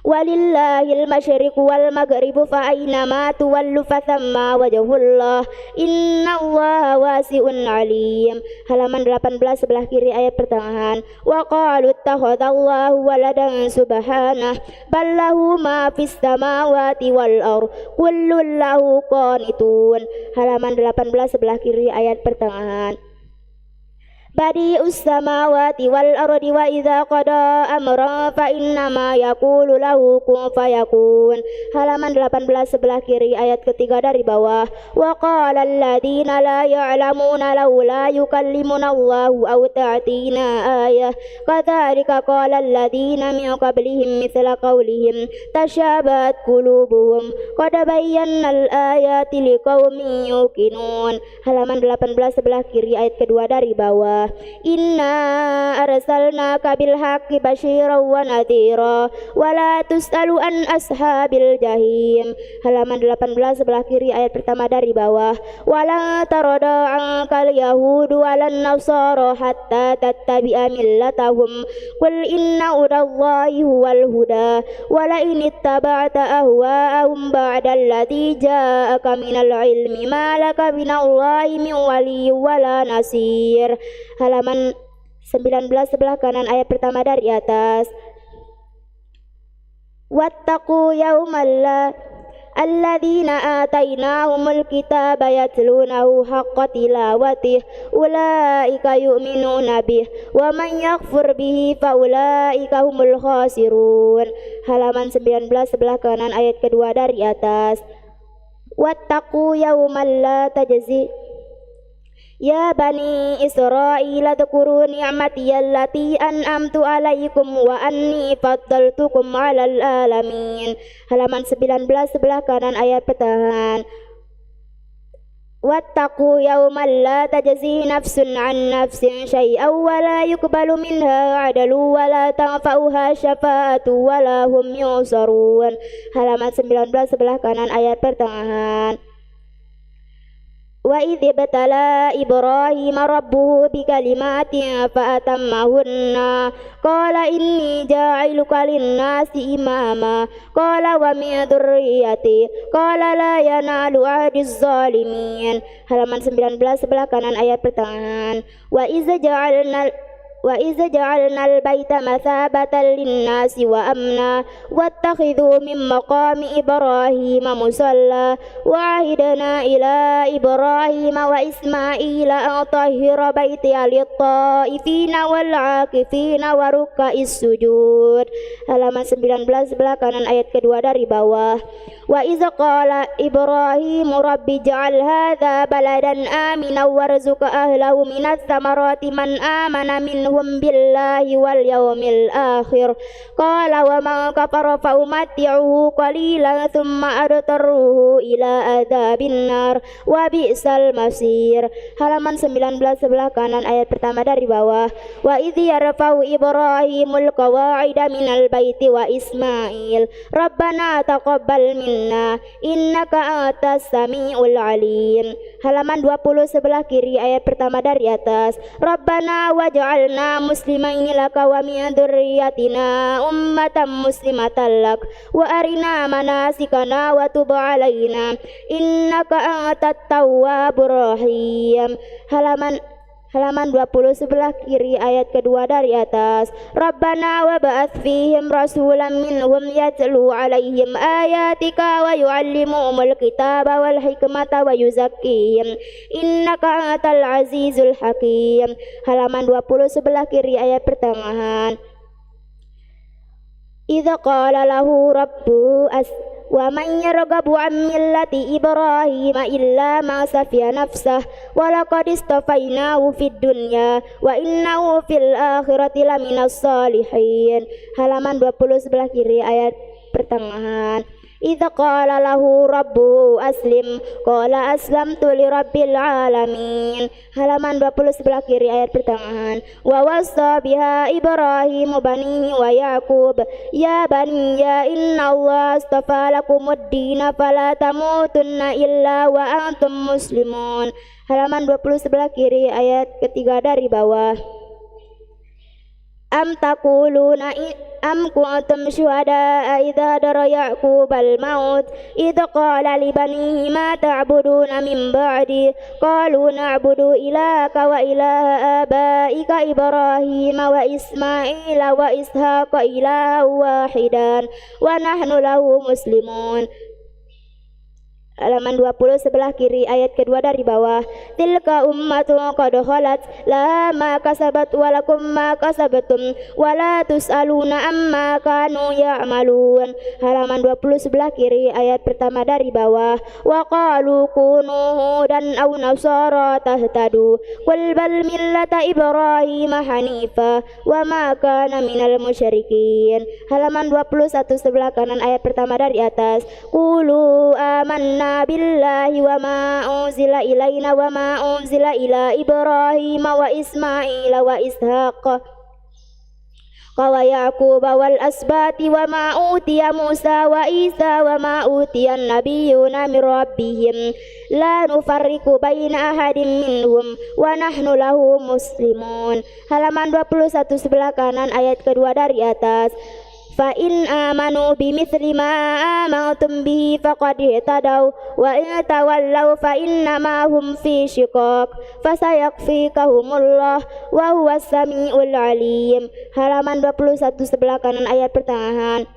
Walillahil masyriqu wal maghribu fa aynama tuwallu fathamma wajhullah innallaha wasi'un alim. Halaman 18 sebelah kiri ayat pertengahan. Wa qalu ittakhadallahu waladan subhanah bal lahu ma fis samawati wal ard kullun lahu qanitun. Halaman 18 sebelah kiri ayat pertengahan. Badi'us samawati wal ardi wa idza qada amran fa innama yaqulu lahu kun fayakun. Halaman 18 sebelah kiri ayat ketiga dari bawah. Wa qala alladziina la ya'lamuna laula yukallimuna Allahu aw ta'tina ayah kadzalika qala alladziina min qablihim mithla qawlihim tashabahat qulubuhum qad bayyana al-ayati liqaumin yuqinun. Halaman 18 sebelah kiri ayat kedua dari bawah. Inna arsalnaka bil haqqi basyiran wa nadhira wa la tus'alu an ashabil jahim. Halaman 18 sebelah kiri ayat pertama dari bawah. Wala tarada ankal yahudu walan nasara hatta tattabi'a millatahum qul inna hudallahi huwal huda wala in ittaba'ta ahwa'ahum ba'da alladhi ja'aka minal ilmi ma laka minallahi min waliyyin wala nasir. Halaman 19 sebelah kanan ayat pertama dari atas. Wattaqu yawmal alladzina atainahumul kitaba yatlunahu haqqa tilawatih ulaika yu'minuna bih wa man yakfur bihi fa ulaika humul khasirun. Halaman 19 sebelah kanan ayat kedua dari atas. Wattaqu yawmal la tajzi Ya bani Israil adhkuru ni'mati allati an'amtu alaikum wa anni faddaltukum 'alal alamin. Halaman 19 sebelah kanan ayat pertengahan. واتقوا يوما لا تجزي نفس عن نفس شيئا ولا يقبل منها عدل ولا تنفعها شفاعة ولا هم ينصرون. Halaman 19 sebelah kanan ayat pertengahan. Wa idh ibtala Ibrahima rabbuhu bikalimatin fa'atammahunna qala inni ja'iluka linnasi imama qala wa min dzurriyyati qala la yanalu ahdiz zalimin. Halaman 19 sebelah kanan ayat pertengahan. وإذ جعلنا البيت مثابة للناس وأمنا واتخذوا من مقام إبراهيم مصلى وعهدنا إلى إبراهيم وإسماعيل أن طهر بيتي للطائفين والعاكفين وركع السجود. Halaman 19 sebelah kanan ayat kedua dari bawah. Wa idz qala Ibrahim rabbi ij'al hadza baladan aminan warzuq ahlahu minats tsamarati man amana minhum billahi wal yawmil akhir qala wa man kafara fa umatti'uhu qalilan thumma adtarruhu ila adzabin nar wa bi'sal masir. Halaman 19 sebelah kanan ayat pertama dari bawah. Wa idz yarfa'u Ibrahimul qawa'ida minal baiti wa Ismail rabbana taqabbal minna innaka antas samiul alim. Halaman 20 sebelah kiri ayat pertama dari atas. Rabbana waj'alna muslimaini laka wa min dzurriyyatina ummatan muslimatan lak wa arina manasikana wa tub alaina innaka antat tawwabur rahim. Halaman 20 sebelah kiri ayat kedua dari atas. Rabbana wa ba'ats fihim rasulan minhum yatlu alaihim ayatika wa yu'allimuhumul kitaba wal hikmata wa yuzakkihim innaka antal azizul hakim. Halaman 20 sebelah kiri ayat pertengahan. Idza qala lahu rabbu wa man yarghabu an millati Ibrahim illa ma safiya nafsah wa laqad istafainahu fid dunya wa innahu fil akhirati laminas salihin. Halaman 20 sebelah kiri ayat pertengahan. Idza qala lahu rabbuhu aslim qala aslamtu lirabbil alamin. Halaman 20 sebelah kiri ayat pertengahan. Wa wassa biha Ibrahim banihi wa Yaqub ya baniya innallaha astafa lakumud dina fala tamutunna illa wa antum muslimun. Halaman 20 sebelah kiri ayat ketiga dari bawah. Am taquluna am kuntum syuhada idza hadara Ya'qubal maut idza qala li banihi ma ta'buduna min ba'di qalu na'budu ilahaka wa ilaha abaika Ibrahim wa Ismail wa Ishaq ilahan wahidan wa nahnu lahu muslimun. Halaman 20 sebelah kiri ayat kedua dari bawah. Tilka ummatun qad khalat laha ma kasabat wa lakum ma kasabtum wa la tus'aluna amma kanu ya'malun. Halaman 20 sebelah kiri ayat pertama dari bawah. Wa qalu kunu hudan aw nasara tahtadu qul bal millata Ibrahim hanifa wa ma kana minal musyrikin. Halaman 21 sebelah kanan ayat pertama dari atas. Qulu amanna billahi wa ma unzila ilaina wa ma unzila ila Ibrahim wa Ismail wa Ishaq wa Yaqub wal asbati wa ma utiya Musa wa Isa wa ma utiya an-nabiyyuna min rabbihim la nufarriqu baina ahadin minhum wa nahnu lahu muslimun. Halaman 21 sebelah kanan ayat kedua dari atas. Fa in amanu bimithli ma amantum bihi faqad ihtadaw wa in tawallaw fa innama hum fi shiqaq fasayakfikahumullah wa huwas samiul alim. Halaman 21 sebelah kanan ayat pertengahan.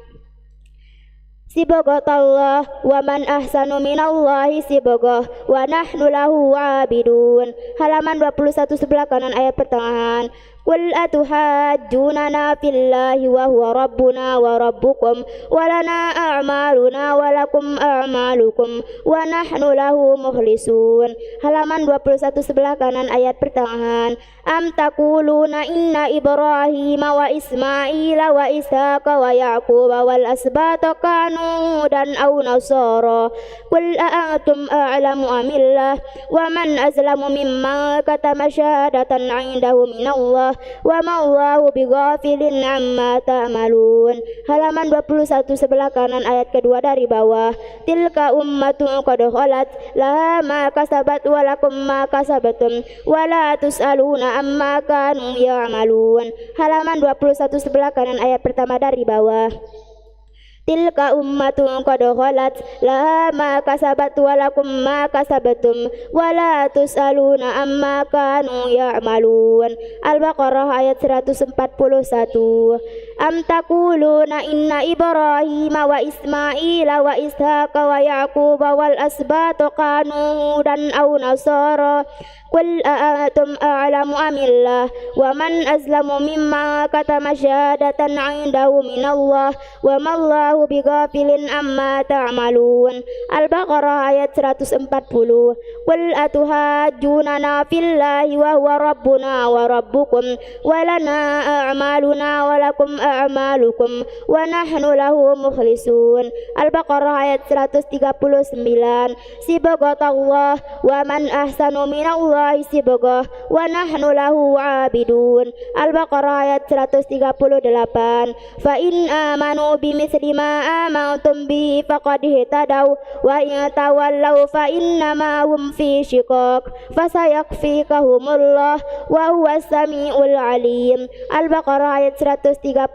Sibghatallah wa man ahsanu minallahi sibghah wa nahnu lahu abidun. Halaman 21 sebelah kanan ayat pertengahan. قل أتحاجوننا في الله وهو ربنا وربكم ولنا أعمالنا ولكم أعمالكم ونحن له مخلصون. Halaman 21 sebelah kanan ayat pertengahan. Am taquluna inna Ibrahim wa Ismail wa Ishaq wa Yaqub wal asbata kanu dan aw nasara. Qul a'antum a'lamu amillah wa man azlamu mimman katama syahadatan 'indahu minallah wa ma Allahu bighafilin amma ta'malun. Halaman 21 sebelah kanan ayat kedua dari bawah. Tilka ummatun qad khalat laha ma kasabat wa lakum ma kasabatum wa la tus'aluna amma kanu ya'malun. Halaman 21 sebelah kanan ayat pertama dari bawah. Tilka ummatun qad khalat laha ma kasabat wa lakum ma kasabatum wa la tus'aluna amma kanu ya'malun. Al-Baqarah ayat 141. Am taquluna inna Ibrahim wa Ismail wa Ishaq wa Yaqub wal asbata kanu dan aw nasara. Qul a'antum a'lamu amillah wa man azlamu mimma katama syahadatan 'indahu minallah wa ma Allahu bighafilin amma ta'malun. Al-Baqarah ayat 140. Qul atuhajjunana fillahi wa huwa rabbuna wa rabbukum wa lana a'maluna wa lakum a'malukum wa nahnu lahu mukhlisun. Al-Baqarah ayat 139. Sibghatallah wa man ahsanu minallah sibghah wa nahnu lahu 'abidun. Al-Baqarah ayat 138. Fa in amanu bimithli ma amantum bihi faqad ihtadaw wa in tawallaw fa innama hum fi shiqaq fasayakfikahumullah wa huwas samiul alim. Al-Baqarah ayat 137.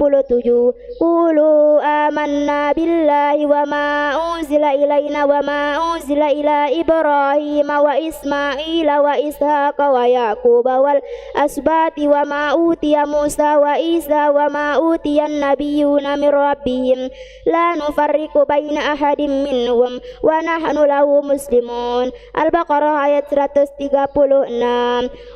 Qulu amanna billahi wa ma unzila ilaina wa ma unzila ila Ibrahim wa Ismail wa Ishaq wa Yaqub wal asbati wa ma utiya Musa wa Isa wa ma utiya an-nabiyyuna min rabbihim la nufarriqu baina ahadin minhum wa nahnu lahu muslimun. Al-Baqarah ayat 136.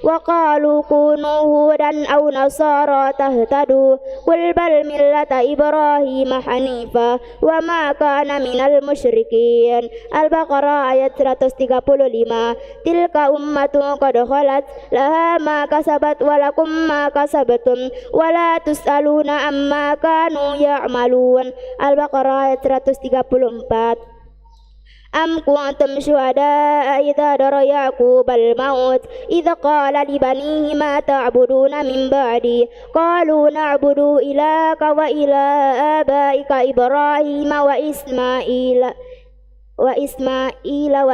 Wa qalu kunu hudan aw nasara tahtadu qul bal millata Ibrahim hanifa wa ma kana minal musyrikin. Al-Baqarah ayat 135. Tilka ummatun qad khalat laha ma kasabat wa lakum ma kasabatum wa la tus'aluna amma kanu ya'malun. Al-Baqarah ayat 134. Am kuntum syuhada'a idza dara Yaqub al-maut idza qala li banihi ma ta'buduna min ba'di qalu na'budu ilaka wa ilaha abaika Ibrahim wa Ismail wa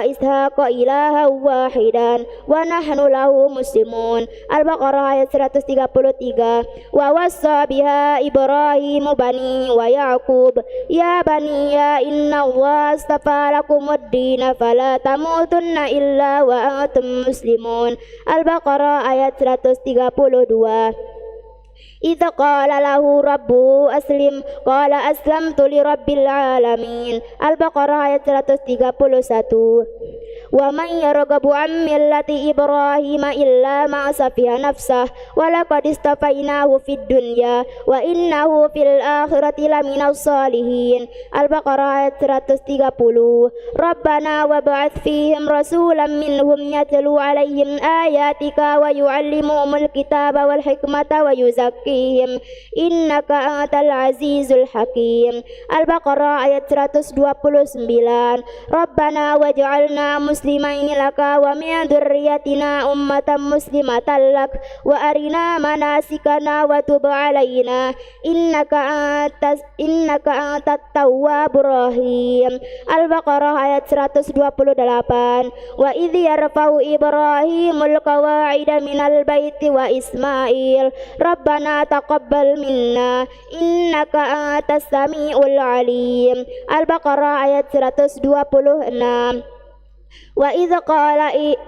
Ishaq ilaha wahidan wa nahnu lahu muslimun. Al-Baqarah ayat 133. Wa wassa biha Ibrahim bani wa Yaqub ya bani ya inna Allah astafa lakumud-din fala tamutunna illa wa antum muslimun. Al-Baqarah ayat 132. Idza qala lahu rabbuhu aslim qala aslamtu li rabbil alamin. Al-Baqarah ayat 131. Wa man yarghabu an millati Ibrahim illa ma safiha nafsah wa laqad istafainahu fid dunya wa innahu fil akhirati laminas salihin. Al-Baqarah ayat 130. Rabbana wab'ath fihim rasulan minhum yatlu alaihim ayatika wa yu'allimuhumul kitaba wal hikmata wa yuzakkihim innaka antal azizul hakim. Al-Baqarah ayat 129. Rabbana waj'alna muslimaini laka wa min dzurriyyatina ummatan muslimatan lak wa arina manasikana wa tub alaina innaka antat tawwabur rahim. Al-Baqarah ayat 128. Wa idh yarfa'u Ibrahimul qawa'ida minal baiti wa Ismail Rabbana taqabbal minna innaka antas samiul alim. Al-Baqarah ayat 126.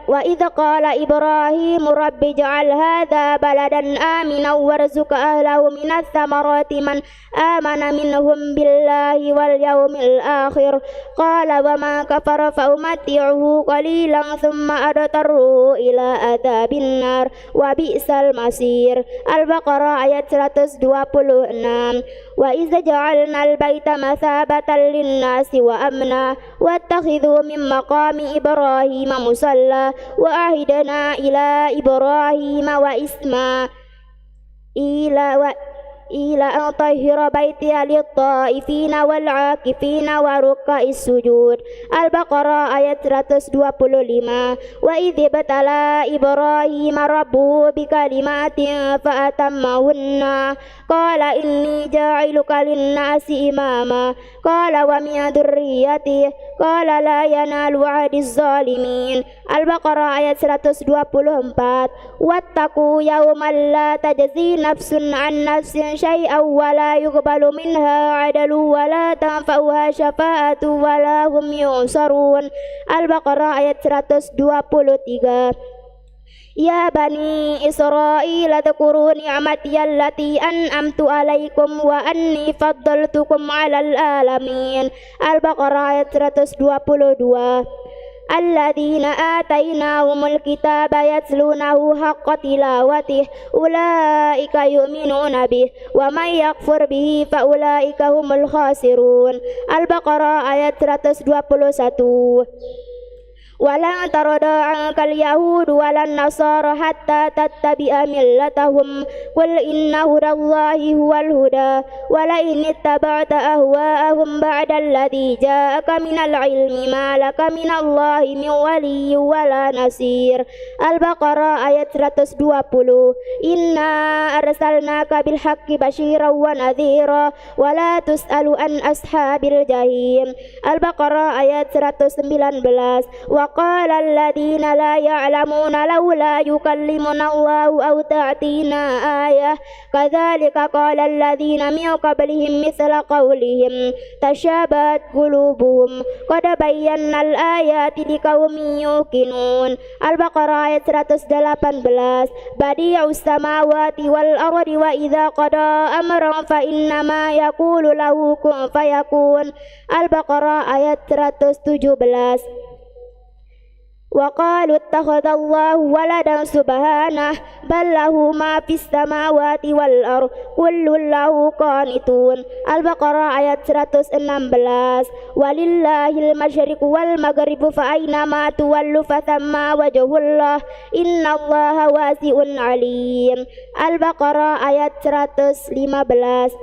وإذ قال إبراهيم رب اجعل هذا بلدا آمنا وارزق أهله من الثمرات من آمن منهم بالله واليوم الآخر قال وما كفر فأمتعه قليلا ثم أضطره إلى عذاب النار وبئس المصير. Al-Baqarah ayat 126. وإذ جعلنا البيت مثابة للناس وأمنا واتخذوا من مقام إبراهيم مصلى وعهدنا إلى إبراهيم وإسماعيل أن طهر بيتي للطائفين والعاكفين وركع السجود. Al-Baqarah ayat 125. وإذ ابتلى إبراهيم ربه بكلمات فأتمهن قال إني جاعلك للناس إماما قال ومن ذريته قال لا ينال عهد الظالمين. Al-Baqarah ayat 124. واتقوا يوما لا تجزي نفس عن نفس شيئا ولا يقبل منها عدل ولا تنفعها شفاعة ولا هم ينصرون. Al-Baqarah ayat 123. يا بني إسرائيل اذكروا نعمتي التي أنعمت عليكم وأني فضلتكم على العالمين. Al-Baqarah ayat 122. الذين آتيناهم الكتاب يتلونه حق تلاوته أولئك يؤمنون به ومن يكفر به فأولئك هم الخاسرون. Al-Baqarah ayat 121. ولن ترضى عنك اليهود ولا النصارى حتى تتبع ملتهم قل إن هدى الله هو الهدى ولئن اتبعت أهواءهم بعد الذي جاءك من العلم ما لك من الله من ولي ولا نصير. Al-Baqarah ayat 120. إنا أرسلناك بالحق بشيرا ونذيرا ولا تسأل عن أصحاب الجحيم. Al-Baqarah ayat 119. وقال الذين لا يعلمون لولا يكلمنا الله أو تأتينا آية كذلك قال الذين من قبلهم مثل قولهم تشابهت قلوبهم قد بينا الآيات لقوم يوقنون. Al-Baqarah ayat 118. بديع السماوات والأرض وإذا قضى أمرا فإنما يقول له كن فيكون. Al-Baqarah ayat 117. وقالوا اتخذ الله ولدا سبحانه بل له ما في السماوات والأرض كل له قانتون. Al-Baqarah ayat 116. ولله المشرق والمغرب فأينما تولوا فثم وجه الله إن الله واسع عليم. Al-Baqarah ayat 115.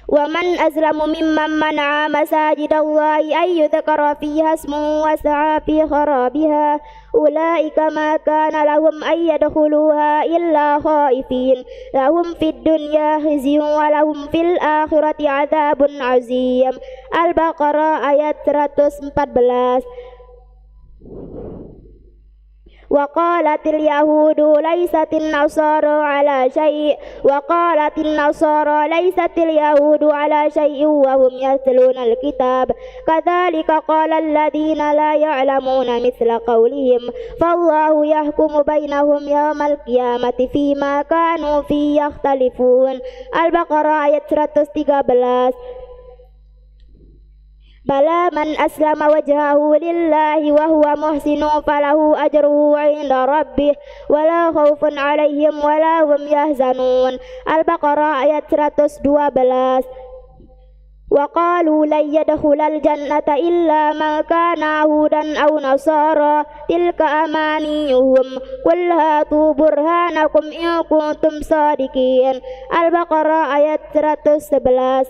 ومن أظلم ممن منع مساجد الله أن يذكر فيها اسمه وسعى في خرابها أولئك ما كان لهم أن يدخلوها إلا خائفين لهم في الدنيا خزي ولهم في الآخرة عذاب عظيم. Al-Baqarah ayat 114. وقالت اليهود ليست النصارى على شيء وقالت النصارى ليست اليهود على شيء وهم يتلون الكتاب كذلك قال الذين لا يعلمون مثل قولهم فالله يحكم بينهم يوم القيامة فيما كانوا فيه يختلفون. Al-Baqarah ayat 113. بلى من أسلم وجهه لله وهو محسن فله أجره عند ربه ولا خوف عليهم ولا هم يحزنون. Al-Baqarah ayat 112. وقالوا لن يدخل الجنة إلا من كان هودا أو نصارى تلك أمانيهم قل هاتوا برهانكم إن كنتم صادقين. Al-Baqarah ayat 111.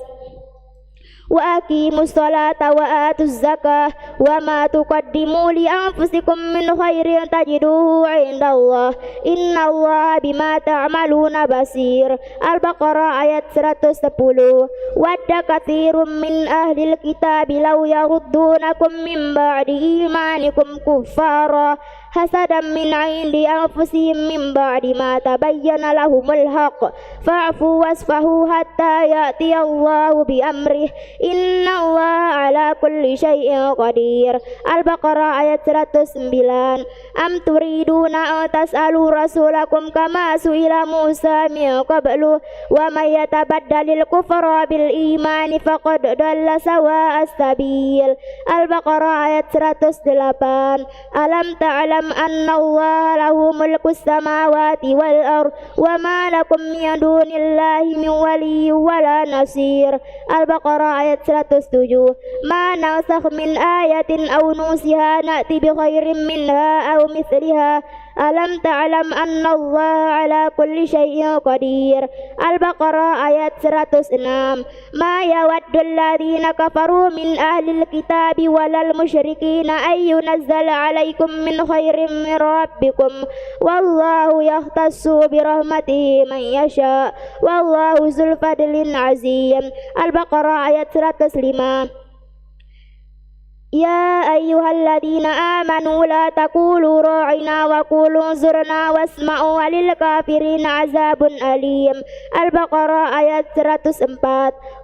وأقيموا الصلاة وآتوا الزكاة وما تقدموا لأنفسكم من خير تجدوه عند الله إن الله بما تعملون بصير. Al-Baqarah ayat 110. ود كثير من أهل الكتاب لو يردونكم من بعد إيمانكم كفارا حسدا من عند أنفسهم من بعد ما تبين لهم الحق فاعفوا واصفحوا حتى يأتي الله بأمره إن الله على كل شيء قدير. Al-Baqarah ayat 109. Am turiduna tas'alu rasulakum kama su'ila Musa min qablu wa may yatabaddalil kufra bil imani faqad dalla sawa as-sabil. Al-Baqarah ayat 108. Alam ta'lam anna Allah lahu mulkus samawati wal ard wa ma lakum min dunillahi min waliyyin wala nasir. Al-Baqarah ayat 107. Ma nansakh min ayatin aw nusiha na'ti bi khairin minha aw mithliha alam ta'lam anna Allah ala kulli syai'in qadir. Al-Baqarah ayat 106. Ma yawaddu alladhina kafaru min ahlil kitabi walal musyrikina ay yunazzala alaikum min khairin min rabbikum wallahu yahtassu birahmatihi man yasha wallahu dzul fadlin azim. Al-Baqarah ayat 105. Ya ayyuhalladzina amanu la taqulu ra'ina wa qulu zurna wasma'u walil kafirina azabun alim. Al-Baqarah ayat 104.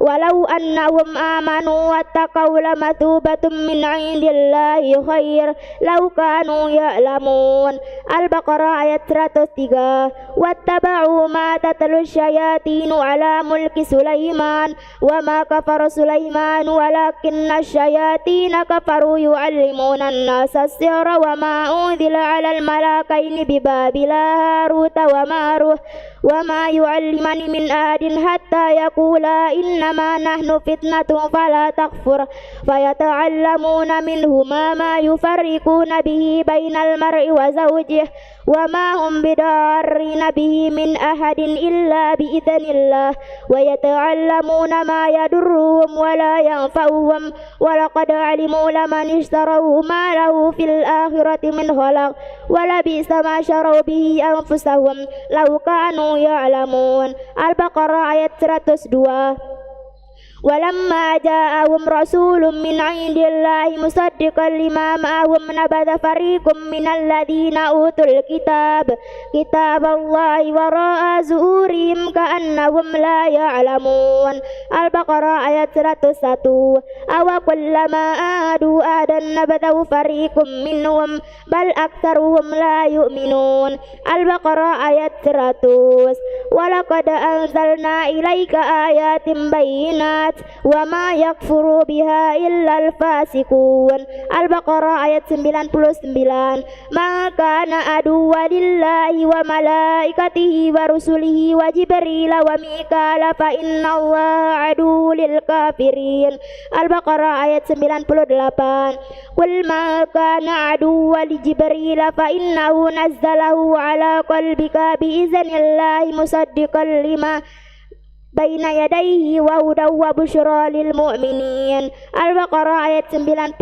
Walau annahum amanu wattaqaw lamathubatun min 'indillahi khair law kanu ya'lamun. Al-Baqarah ayat 103. Wattaba'u ma tatlu syayatinu ala mulki Sulaiman wa ma kafara Sulaiman walakinna syayatina kafaru yu'allimuna an-nasa as-sihra wa ma unzila 'alal malakaini bi Babila Haruta wa Maruh wa ma yu'allimani min ahadin hatta yaqula innama nahnu fitnatun fala takfur fayata'allamuna minhuma ma yufarriquna bihi bainal mar'i wa zawjihi wa ma hum bidarrina bihi min ahadin illa bi'idznillah wa yata'allamuna ma yadurruhum wa la yanfa'uhum wa laqad 'alimu laman ishtarahu ma lahu fil akhirati min khalaq wa labisa ma syaraw bihi anfusahum law kanu ya'lamun. Al-Baqarah ayat 102. Walamma ja'ahum rasulun min 'indillahi musaddiqan lima ma'ahum nabadha fariqum minal ladzina utul kitaballahi wara'a zuhurihim ka'annahum la ya'lamun. Al-Baqarah ayat 101. Awa kullama ahadu adan nabadahu fariqum minhum bal aktsaruhum la yu'minun. Al-Baqarah ayat 100. Walaqad anzalna ilaika ayatin bayyinat wa ma yakfuru biha illa al-fasiqun. Al-Baqarah ayat 99. Ma kana aduwwa lillahi wa malaikatihi wa rusulihi wa Jibril wa Mikala fa inna Allah aduwwul lil kafirin. Al-Baqarah ayat 98. Qul ma kana aduwwa li Jibril fa innahu nazzalahu ala qalbika bi idznillahi musaddiqan lima baina yadayhi wa hudaw wa busyra lil mu'minin. Al-Baqarah ayat 97.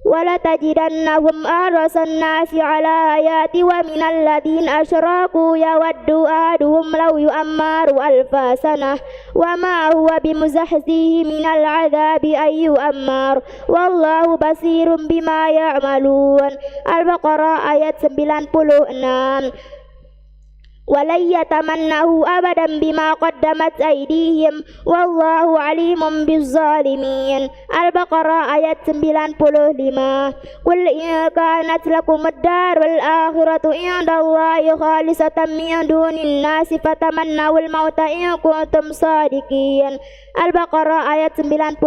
Wala tajidannahum ahrasan nasi ala hayati wa minal ladzina asyraku yawaddu ahaduhum law yu'ammaru alfa sanah wa ma huwa bimuzahzihi minal adzabi ay yu'ammar wallahu basirun bima ya'malun. Al-Baqarah ayat 96. Walan yatamannahu abadan bima qaddamat aydihim wallahu alimun bizzalimin. Al-Baqarah ayat 95. Qul in kanat lakum ad-darul akhiratu indallahi khalisatan min dunin nasi fatamannawul mauta in kuntum sadiqin. Al-Baqarah ayat 94.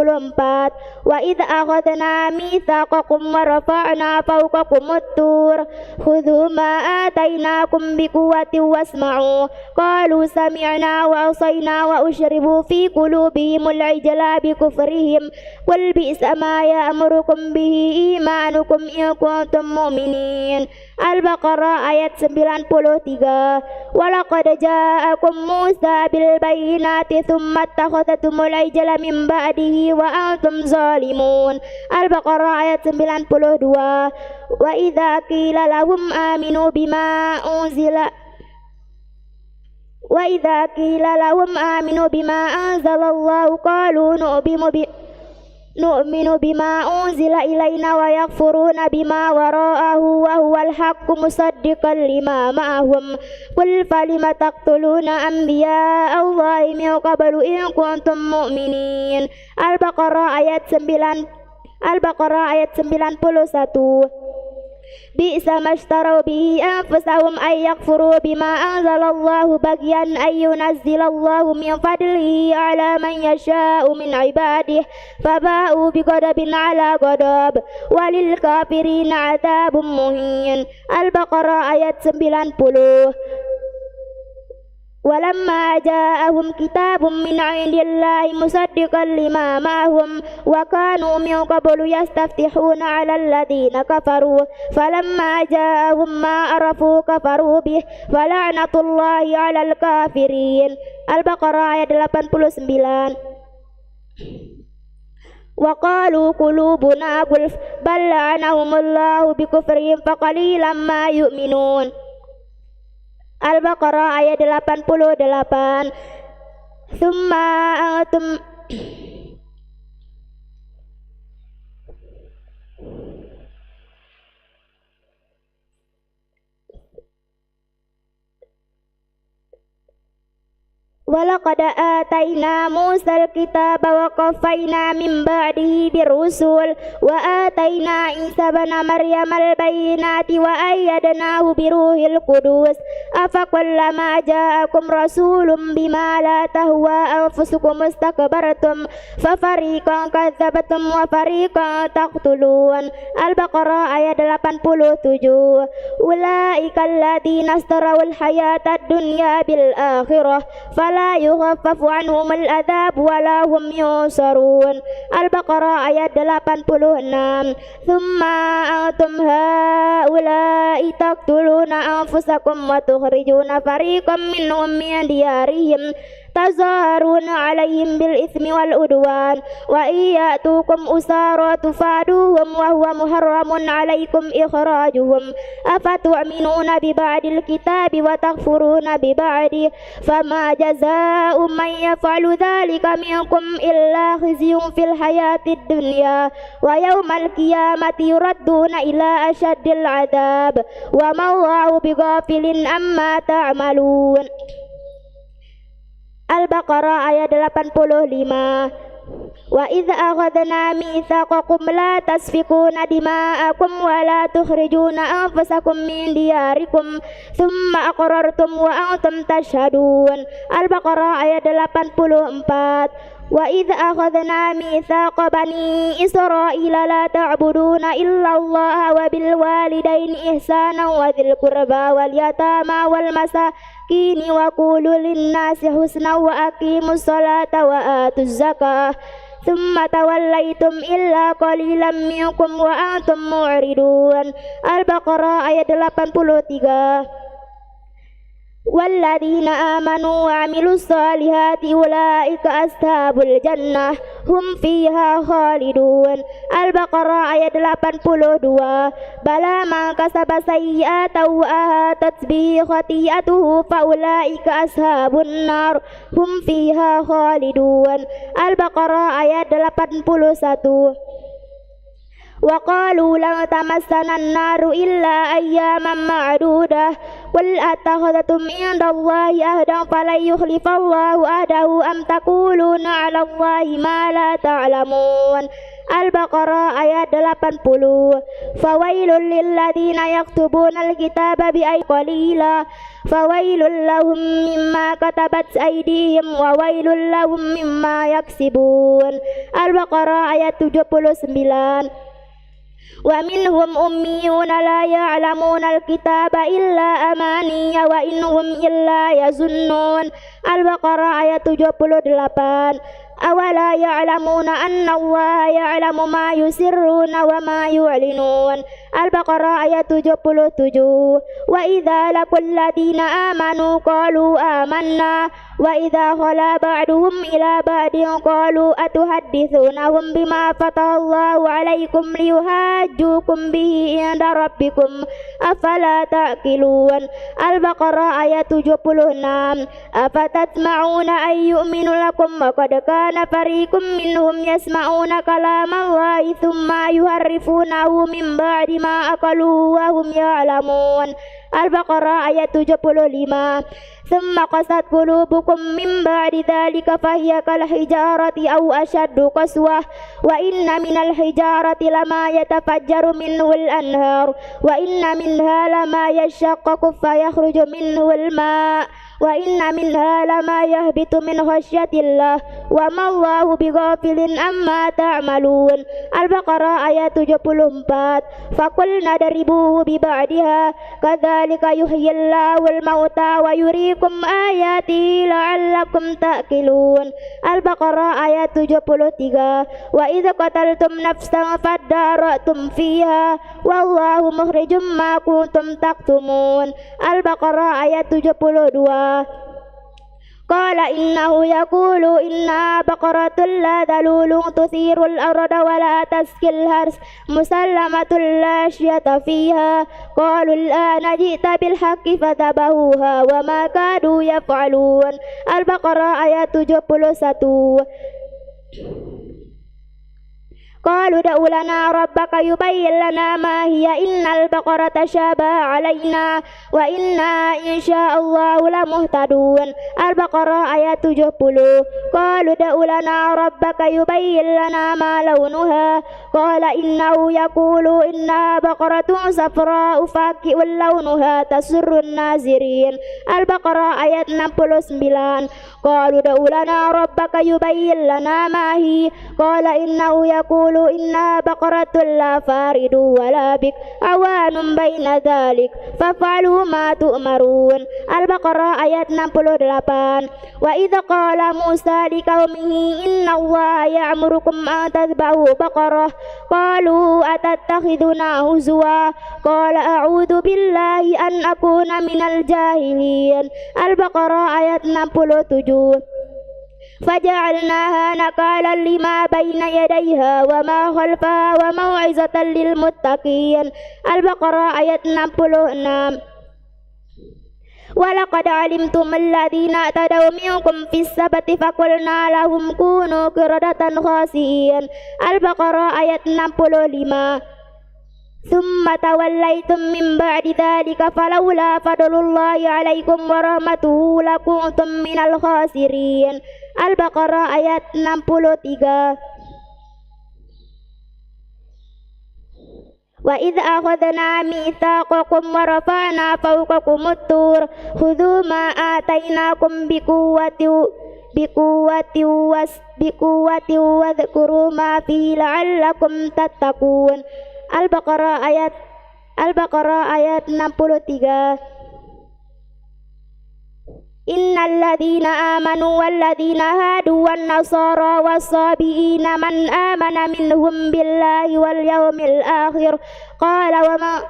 Wa idh akhadna mitsaqakum wa rafa'na fawqakumut tur khudhu ma atainakum biquwwatin wasma'u qalu sami'na wa asayna wa ushribu fi qulubihimul ijla bi kufrihim qul bi'sa ma ya'murukum bihi imanukum in kuntum mu'minin. Al-Baqarah ayat 93. Walaqad ja'akum Musa bil bayyinati thumma attakhadhtumul ijla min ba'dihi wa antum zalimun. Al-Baqarah ayat 92. Wa idza qila lahum aminu bima unzila wa idza qila lahum aminu bima anzalallahu qalu نؤمن بما أنزل إلينا ويكفرون بما وراءه وهو الحق مصدقا لما معهم قل فلم تقتلون أنبياء الله من قبل إن كنتم مؤمنين. Al-Baqarah ayat 91. Bi'sa mashtarau bihi anfusahum ay yakfuru bima anzalallahu bagyan ay yunazzilallahu min fadlihi ala man yasha'u min ibadihi faba'u bighadabin ala ghadab walil kafirina adzabun muhin. Al-Baqarah ayat 90. Walamma ja'ahum kitabun min 'indillahi musaddiqan lima ma'hum wa kanu min qablu yastaftihuna 'alal ladzina kafaru falamma ja'ahum ma arafu kafaru bih fala'natullahi 'alal kafirin. Al-Baqarah ayat 89. Wa qalu qulubuna gulf bal la'anahumullahu bikufrihim faqalilan ma yu'minun. Al-Baqarah ayat 88. Tsumma antum Walaqad atayna Musal kitaba wa qaffayna min ba'dihi birusul wa atayna Isa bana Maryam al-bayyinati wa ayyadnahu biruhil qudus afakullama ja'akum rasulun bima la tahwa anfusukum istakbartum fafariqan kadzabatum wa fariqan taqtulun. Al-Baqarah ayat 87. Ulaika alladziina istarawul hayatad dunya bil akhirah la yukhaffafu anhum al-adzab wa la hum yunsarun. Al-Baqarah ayat 86. Tsumma antum haula'i taqtuluna anfusakum wa tukhrijuna fariqam minhum min diyarihim tazaharuna alaihim bil itsmi wal udwan wa iyatukum usara tufaduhum wa huwa muharramun alaikum ikhrajuhum afatu'minuna bi ba'dil kitabi wa takfuruna bi ba'di fama jazaa'u man yaf'alu dhalika minkum illa khizyun fil hayatid dunya wa yawmal qiyamati yuradduna ila ashaddil adab wa ma Allahu bighafilin amma ta'malun. Al-Baqarah ayat 85. Wa idza akhadna mitsaqakum la tasfikuna dima'akum wa la tukhrijuna anfusakum min diyarikum thumma aqrartum wa antum tashhadun. Al-Baqarah ayat 84. Wa idza akhadna mitsaqa bani Israila la ta'buduna illa Allah wa bil walidaini ihsana wa dzil qurba wal yatama wal masakin wa qulu lin nasi husna wa aqimus salata wa atuz zakah thumma tawallaitum illa qalilan minkum wa antum mu'ridun. Al-Baqarah ayat 83. Walladzina amanu wa 'amilus solihati ulaika ashabul jannah hum fiha khalidun. Al-Baqarah ayat 82. Bala man kasaba sayyi'atan wa ahatat bi khati'atuhu fa ulaika ashabun nar hum fiha khalidun. Al-Baqarah ayat 81. Wa qalu lan tamassana an-naru illa ayyaman ma'dudah qul attakhadhatum 'indallahi ahdan falan yukhlifallahu ahdahu am taquluna 'alallahi ma la ta'lamun. Al-Baqarah ayat 80. Fawailul lilladzina yaktubuna al-kitaba bi'aydi qalila fawailul lahum mimma katabat aydihim wa wailul lahum mimma yaksibun. Al-Baqarah ayat 79. Wa minhum ummiyuna la ya'lamuna al-kitaba illa amaniya wa inhum illa yazunnun. Al-Baqarah ayat 78. Awala ya'lamuna anna Allah ya'lamu ma yusirruna wa ma yu'linun. Al-Baqarah ayat 77. Wa idza laqul ladina amanu qalu amanna wa idza khala ba'duhum ila ba'din qalu atuhaddithunahum bima fatahallahu 'alaikum liyuhajjukum bihi 'inda rabbikum afala ta'qilun. Al-Baqarah ayat 76. Afatatma'una ay yu'minu lakum wa qad kana fariqum minhum yasma'una kalamallahi thumma yuharrifunahu min ba'di ma aqaluhu wa hum ya'lamun. Al-Baqarah ayat 75. Thumma qasat qulubukum min ba'di dhalika fahiya kal hijarati aw ashaddu qaswah wa inna minal hijarati lama yatafajjaru minhu al-anhar wa inna minha lama yashaqqaqu fayakhruju minhu al-ma' wa inna minha lama yahbitu min khasyatillah wa ma Allahu bighafilin amma ta'malun. Al-Baqarah ayat 74. Faqulna daribuhu bi ba'diha kadzalika yuhyillahu al-mauta wa yuriikum ayati la'allakum ta'qilun. Al-Baqarah ayat 73. Wa idza qataltum nafsan fadara'tum fiha wallahu mukhrijum ma kuntum taktumun. Al-Baqarah ayat 72. Qala innahu yaqulu inna baqaratun la dhalulun tuthirul arda wa la taskil hars musallamatun la syata fiha qalu al-ana ji'ta bil haqqi fatabahuha wa ma kadu yaf'alun. Al-Baqarah ayat 71. Qalu da'u lana rabbaka yubayyin lana ma hiya innal baqarata syaba alaina wa inna insya'allahu lamuhtadun. Al-Baqarah ayat 70. Qalu da'u lana rabbaka yubayyin lana ma launuha qala innahu yaqulu inna baqaratun safra'u faqi'un launuha tasurrun nazirin. Al-Baqarah ayat 69. Qalu da'u lana rabbaka yubayyin lana ma hi qala innahu yaqulu inna baqaratun la faridu wala bik awanun baina dhalik faf'alu ma tu'marun. Al-Baqarah ayat 68. Wa idza qala Musa liqaumihi inna Allaha ya'murukum an tadhbahu baqarah qalu atattakhiduna huzwa qala a'udzu billahi an akuna minal jahilin. Al-Baqarah ayat 67. فجعلناها نكالا لما بين يديها وما خلفها وموعظة للمتقين. البقرة آية 66. ولقد علمتم الذين اعتدوا منكم في السبت فقلنا لهم كونوا قردة خاسئين. البقرة آية 65. ثم توليتم من بعد ذلك فلولا فضل الله عليكم ورحمته لكنتم من الخاسرين. Al-Baqarah ayat 63. Wa idh akhadna mitsaqakum wa rafa'na fawqakumut tur khudhu ma atainakum biquwwati wadhkuru ma fihi la'allakum tattaqun. Al-Baqarah ayat 63. Innal ladzina amanu wal ladzina hadu wan nasara was-sabiina man amana minhum billahi wal yawmil akhir qala wa ma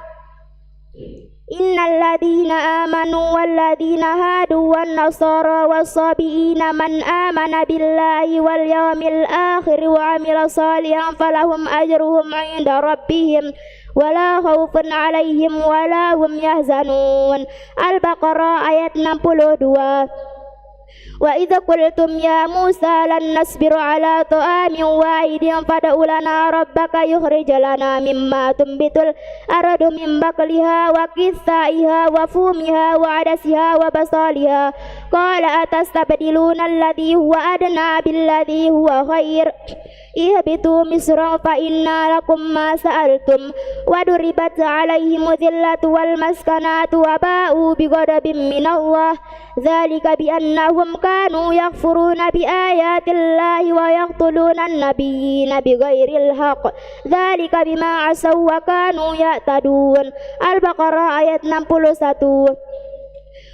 Innal ladzina amanu wal ladzina hadu wan nasara was-sabiina man amana billahi wal yawmil akhir wa amila salihan falahum ajruhum 'inda rabbihim wala khaufun 'alaihim wala hum yahzanun. Al-Baqarah ayat 62. Wa idza qultum ya Musa lan nasbiru ala ta'amin wahidin fad'u lana rabbaka yukhrij lana mimma tumbitul ardu min baqliha wa qithaiha wa fumiha wa adasiha wa basaliha qala atastabdiluna alladhi huwa adna billadhi huwa khair ihbitu misra fa inna lakum ma sa'altum wa duribat alaihim dhillatu wal maskanatu wa ba'u bighadabin minallah dzalika bi annahum kanu yakfuruna bi ayatillahi wa yaqtuluna an-nabiyyina bighairil haqq dzalika bima asaw wa kanu ya'tadun. Al-Baqarah ayat 61.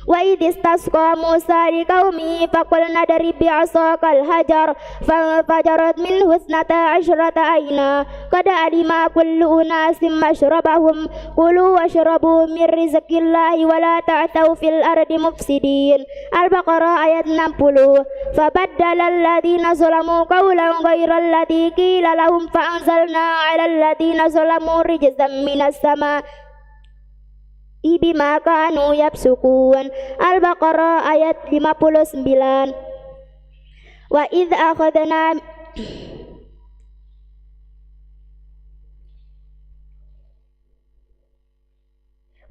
Wa idh istasqa Musa liqaumihi faqulna darib bi'asakal hajar fanfajarat minhu ithnata asyrata ayna qad alima kullu unasin mashrabahum kulu washrabu min rizqillahi wa la ta'thaw fil ardi mufsidin. Al-Baqarah ayat 60. Fabaddala alladhina zalamu qawlan ghayra alladhi qila lahum fa'anzalna 'ala alladhina zalamu rijzan minas sama bima kanu yafsukun. Al-Baqarah ayat 59. Wa idh akhadna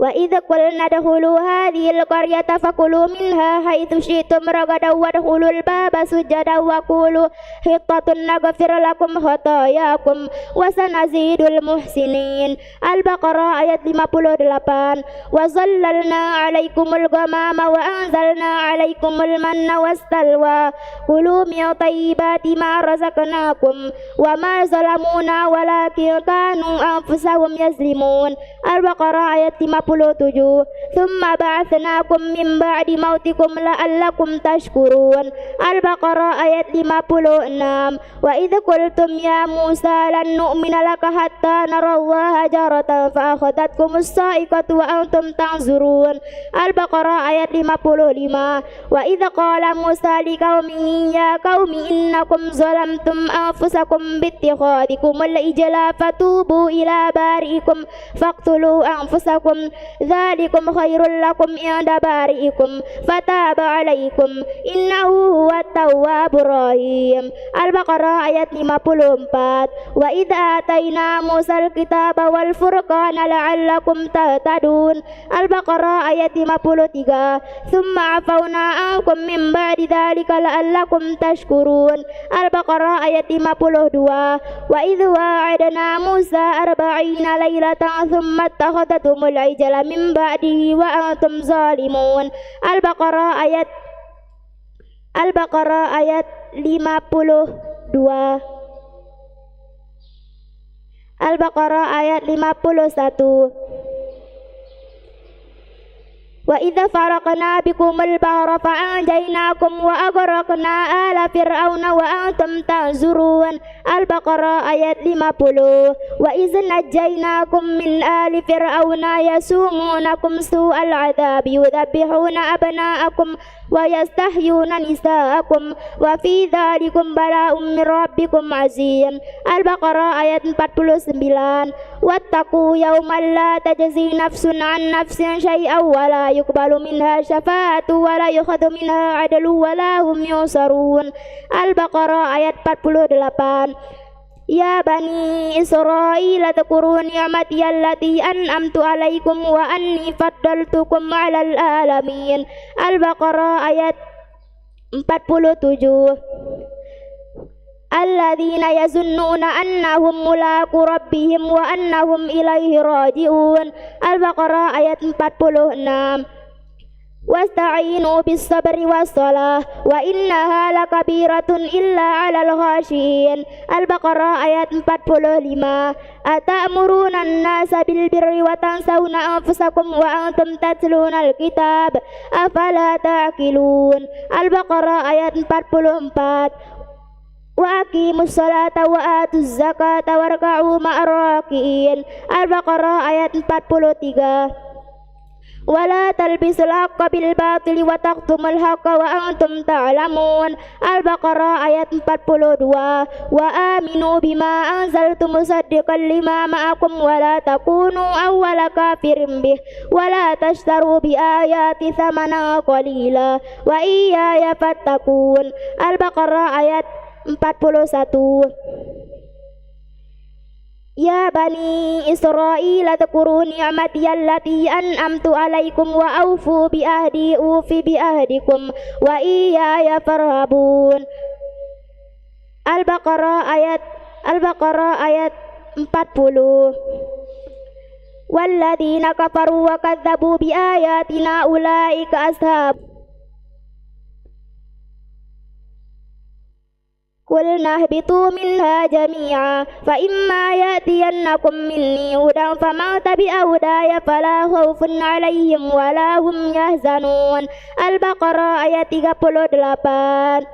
وإذ قلنا ادخلوا هذه القرية فكلوا منها حيث شئتم رغدا وادخلوا الباب سجدا وقولوا حطة نغفر لكم خطاياكم وسنزيد المحسنين. Al-Baqarah ayat 58. وظللنا عليكم الغمام وأنزلنا عليكم المن والسلوى كلوا من طيبات ما رزقناكم وما ظلمونا ولكن كانوا أنفسهم يظلمون. Al-Baqarah ayat 57. Thumma ba'atsnakum min ba'di mautikum la'allakum tashkurun. Al-Baqarah ayat 56. Wa idh qultum ya Musa lan nu'mina laka hatta narallaha jaratan fa akhadhatkumus sa'iqatu wa antum tanzurun. Al-Baqarah ayat 55. Wa idh qala Musa liqaumihi ya qaumi innakum zalamtum anfusakum bittikhadikumul ijla fatubu ila bari'ikum faqtulu anfusakum dzalikum khairul lakum inda bari'ikum fataba alaikum innahu huwat tawwabur rahim. Al-Baqarah ayat 54. Wa idza ataina Musal kitaba wal furqana la'allakum tahtadun. Al-Baqarah ayat 53. Tsumma afauna ankum min ba'di dzalika la'allakum tashkurun. Al-Baqarah ayat 52. Wa idza wa'adna Musa 40 lailatan tsumma takhadatumul ijla min ba'dihi wa antum zalimun. Al-Baqarah ayat 52. Al-Baqarah ayat 51. Wa idza faraqna bikumul bahra fa'anjaynakum wa aghraqna ala fir'auna wa antum tanzurun. Al-Baqarah ayat 50. Wa idz najjaynakum min ali fir'auna yasumunakum su'al 'adzabi yudhabbihuna abna'akum wa yastahyuna nisa'akum wa fi dzalikum bala'un min rabbikum 'azim. Al-Baqarah ayat 49. Wattaqu yawman la tajzi nafsun 'an nafsin syai'an wa la yuqbalu minha syafa'atu wa la yukhadhu minha 'adlu wa la hum yunsarun. Al-Baqarah ayat 48. Ya bani Israil adhkuru ni'mati allati an'amtu 'alaikum wa anni faddaltukum 'alal alamin. Al-Baqarah ayat 47. Alladzina yazunnuna annahum mulaqu rabbihim wa annahum ilaihi raji'un. Al-Baqarah ayat 46. Wasta'inu bis sabri was salah wa innaha lakabiratun illa 'alal khashiyin. Al-Baqarah ayat 45. Atamuruna an-nasa bil birri wa tansawna anfusakum wa antum tatluna al-kitab afala ta'qilun. Al-Baqarah ayat 44. Wa aqimus salata wa atuz zakata warka'u ma'ar raki'in. Al-Baqarah ayat 43. Wala talbisul haqqa bil batili wa taqtumul haqqa wa antum ta'lamun. Al-Baqarah ayat 42. Wa aminu bima anzaltu musaddiqan lima ma'akum wa la takunu awwala kafirin bih wa la tashtaru bi ayati thamanan qalila wa iyaya fattaqun. Al-Baqarah ayat 41. Ya bani Israil adhkuru ni'mati allati an'amtu 'alaikum wa aufu bi ahdi ufi bi ahdikum wa iyaya farhabun. Al-Baqarah ayat 40. Walladzina kafaru wa kadzdzabu bi ayatina ulaika ashab Qulna ihbitu minha jami'a fa imma ya'tiyannakum minni hudan faman tabi'a hudaya fala khaufun 'alaihim wala hum yahzanun. Al-Baqarah ayat 38.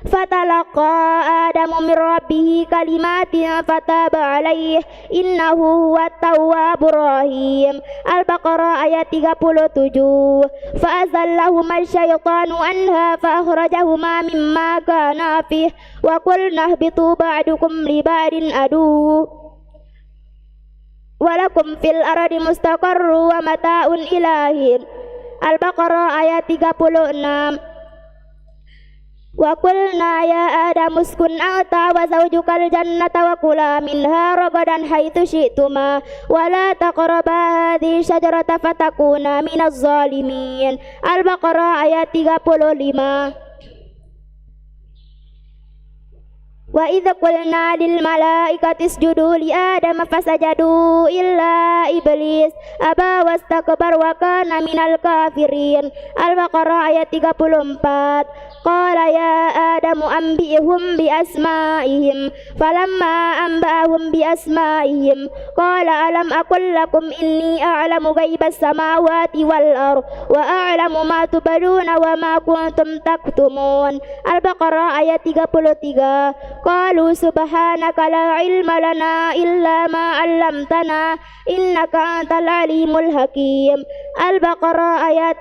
Fatalaqa Adamu min rabbihi kalimatin fataba alaihi innahu huwat tawwabur rahim. Al-Baqarah ayat 37. Fa'azallahuma syaitanu anha fa'akhrajahuma mimma kana fihi wa qulna ihbitu ba'dukum li ba'din adu walakum fil ardi mustaqarru wa mata'un ilahin. Al-Baqarah ayat 36. Wa qulna ya Adam uskun anta wa zawjukal jannata wa kula minha ragadan haitsu syi'tuma wa la taqraba hadhihi syajarata fatakuna minaz zalimin. Al-Baqarah ayat 35. Wa idza qulna lil malaikati isjudu li adama fasajadu illa iblis aba wastakbar wa kana minal kafirin. Al-Baqarah ayat 34. Qala ya Adamu anbi'hum bi asma'ihim falamma anba'ahum bi asma'ihim qala alam aqul lakum inni a'lamu ghaibas samawati wal ard wa a'lamu ma tubduna wa ma kuntum taktumun. Al-Baqarah ayat 33. Qalu subhanaka la ilma lana illa ma 'allamtana innaka antal alimul hakim. Al-Baqarah ayat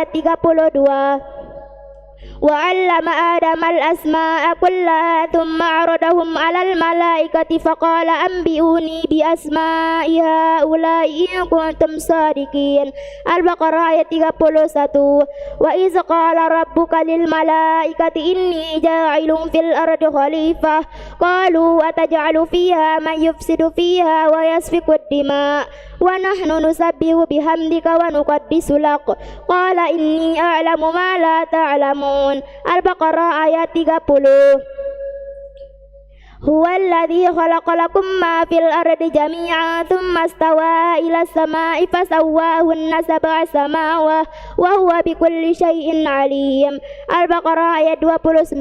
32. Wa 'allama Adama al-asma'a kullaha thumma 'aradahum 'alal malaikati faqala anbi'uni bi asma'i haula'i in kuntum shadiqin. Al-Baqarah ayat 31. Wa iz qala rabbuka lil malaikati inni ja'ilun fil ardi khalifah qalu ataj'alu fiha man yufsidu fiha wa yasfiku ad-dima' wa nahnu nusabbihu bihamdika wa nuqaddisu lak qala inni a'lamu ma la ta'lamun. Al-Baqarah ayat 30. Huwa alladhi khalaqa lakum ma fil ardi jami'an thumma istawa ila as-sama'i fasawwahunna sab'a samawat wa huwa bikulli syai'in 'alim. Al-Baqarah ayat 29.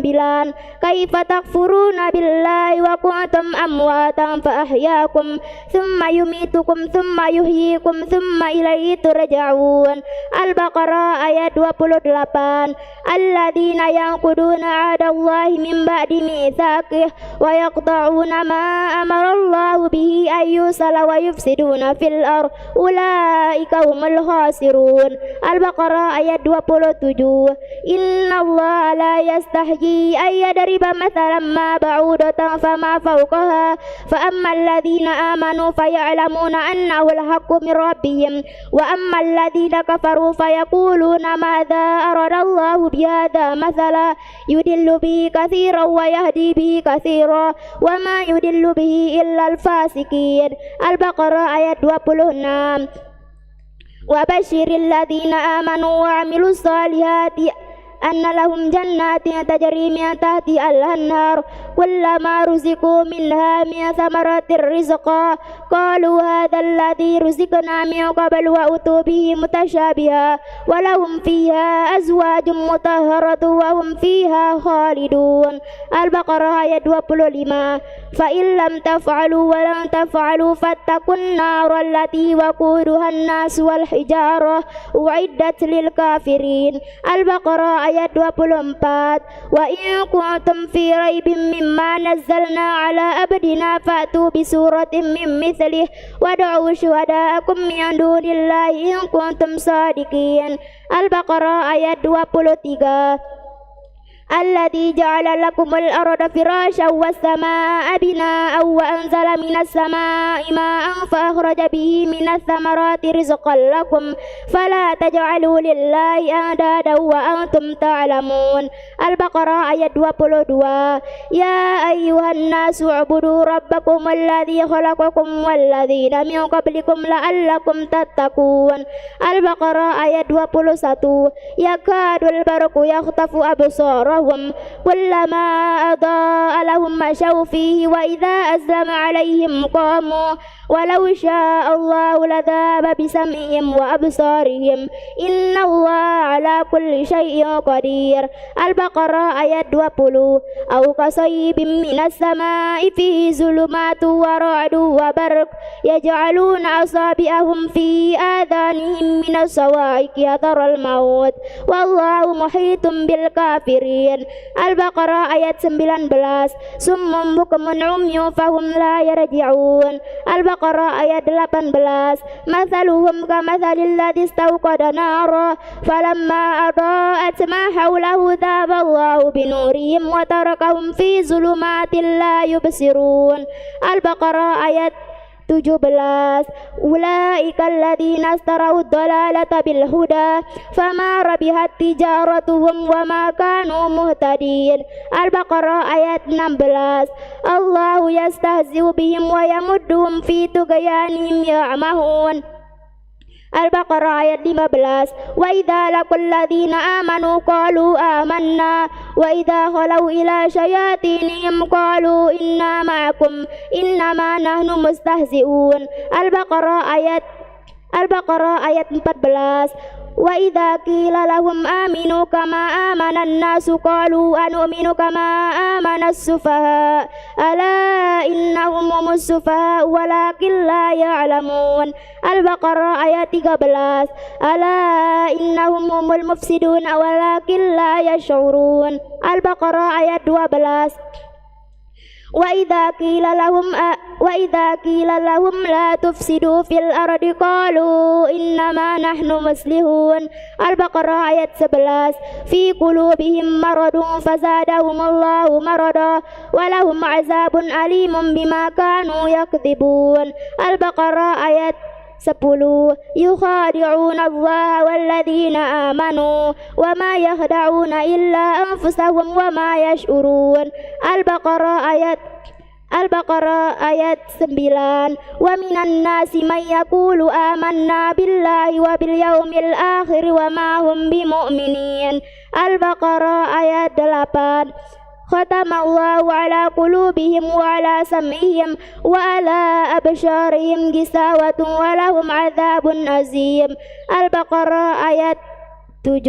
Kaifa takfuruna billahi wa kuntum amwatan fa ahyaakum thumma yumitukum thumma yuhyikum thumma ilaihi turja'un. Al-Baqarah ayat 28. Alladzina yanquduna 'ahdallahi min ba'di mitsaqih wa yaqta'una ma amarallahu bihi ayyusala wa yufsiduna fil ard ulaika humul khasirun. Al-Baqarah ayat 27. Innallaha la yastahyi ay yadriba mathalan ma ba'udatan fama fawqaha fa ammal ladzina amanu faya'lamuna annahu al-haqqu min rabbihim wa ammal ladzina kafaru fayaquluna madza aradallahu bihadza mathala yudillu bihi katsiran wa yahdi bihi katsiran wa ma yudillu bihi illa al-fasiqin. Al-Baqarah ayat 26. Wa basyiril ladzina amanu wa 'amilus solihati anna lahum jannatin tajri min tahtiha al-anhar kullama ruziqu minha min thamaratir rizqa qalu hadha alladhi ruziqna min qablu wa utu bihi mutasyabiha wa lahum fiha azwajun mutahharatun wa hum fiha khalidun. Al-Baqarah ayat 25. Fa in lam taf'alu wa lan taf'alu fattaqun nar allati waquduha an-nas wal hijarah u'iddat lil kafirin. Al-Baqarah ayat 24. Wa in kuntum fi raibin mimma nazzalna ala abdina fa'tu bi suratin min mithlih wad'u syuhada'akum min dunillahi in kuntum shadiqin. Al-Baqarah ayat 23. Alladzi ja'ala lakumul arda firasyan was samaa'a binaa'an wa anzala minas samaa'i maa'an fa akhraja bihi minas thamarati rizqan lakum fala taj'alu lillahi andadan wa antum ta'lamun. Al-Baqarah ayat 22. Ya ayyuhan nasu ubudu rabbakum alladzi khalaqakum walladzina min qablikum la'allakum tattaqun. Al-Baqarah ayat 21. Yakadul barqu yakhtafu absarahum kullama adaa lahum masyaw fihi wa idza azlama alaihim qamu walau syaa Allahu ladhaba bisam'ihim wa absarihim innallaha ala kulli syai'in qadir. Al-Baqarah ayat 20. Au kasayyibin minas samaa'i fihi zulumatu wa ra'du wa barq يجعلون أصابعهم في آذانهم من الصواعق حذر الموت والله محيط بالكافرين. Al-Baqarah ayat 19. Summum bukmun umyun fahum la yarji'un. Al-Baqarah ayat 18. Mathaluhum kamathalil ladzi istawqada nara falamma adaa'at ma hawlahu dhaba Allahu binurihim wa tarakahum fi zulumatin la yubsirun. Al-Baqarah ayat 17. Ulaika alladzina istarau dhalalata bil huda fama rabihat tijaratuhum wa ma kanu muhtadin. Al-Baqarah ayat 16. Allahu yastahzi'u bihim wa yamudduhum fi tughyanihim ya'mahun. Al-Baqarah ayat 15. Wa idza laqul ladzina amanu qalu amanna wa idza khalau ila syayatinihim qalu inna ma'akum innama nahnu mustahzi'un. Al-Baqarah ayat 14. Wa idza qila lahum aminu kama amanan nasu qalu anu'minu kama amanas sufaha ala innahum humus sufaha walakin la ya'lamun. Al-Baqarah ayat 13. Ala innahum humul mufsidun walakin la yash'urun. Al-Baqarah ayat 12. وإذا قيل لهم لا تفسدوا في الأرض قالوا إنما نحن مصلحون. Al-Baqarah ayat 11. في قلوبهم مرض فزادهم الله مرضا ولهم عذاب أليم بما كانوا يكذبون. Al-Baqarah ayat 10. يخادعون الله والذين آمنوا وما يخدعون إلا أنفسهم وما يشعرون. Al-Baqarah ayat 9. Wa minan nasi may yaqulu amanna billahi wa bil yaumil akhir wa ma hum bimu'minin. Al-Baqarah ayat 8. Khatamallahu ala qulubihim wa ala sam'ihim wa ala absharihim gisawatun wa lahum adzabun azim. Al-Baqarah ayat 7.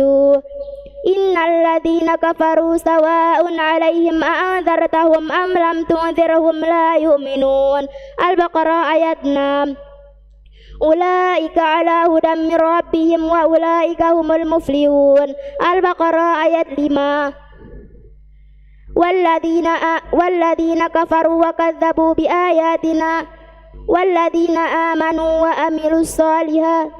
Innal ladzina kafaru sawa'un 'alaihim a'anzartahum am lam tunzirhum la yu'minun. Al-Baqarah ayat 6. Ulaika 'ala hudan min rabbihim wa ulaika humul muflihun. Al-Baqarah ayat 5. Walladzina kafaru wa kadzdzabu bi ayatina walladzina amanu wa amilus shalihat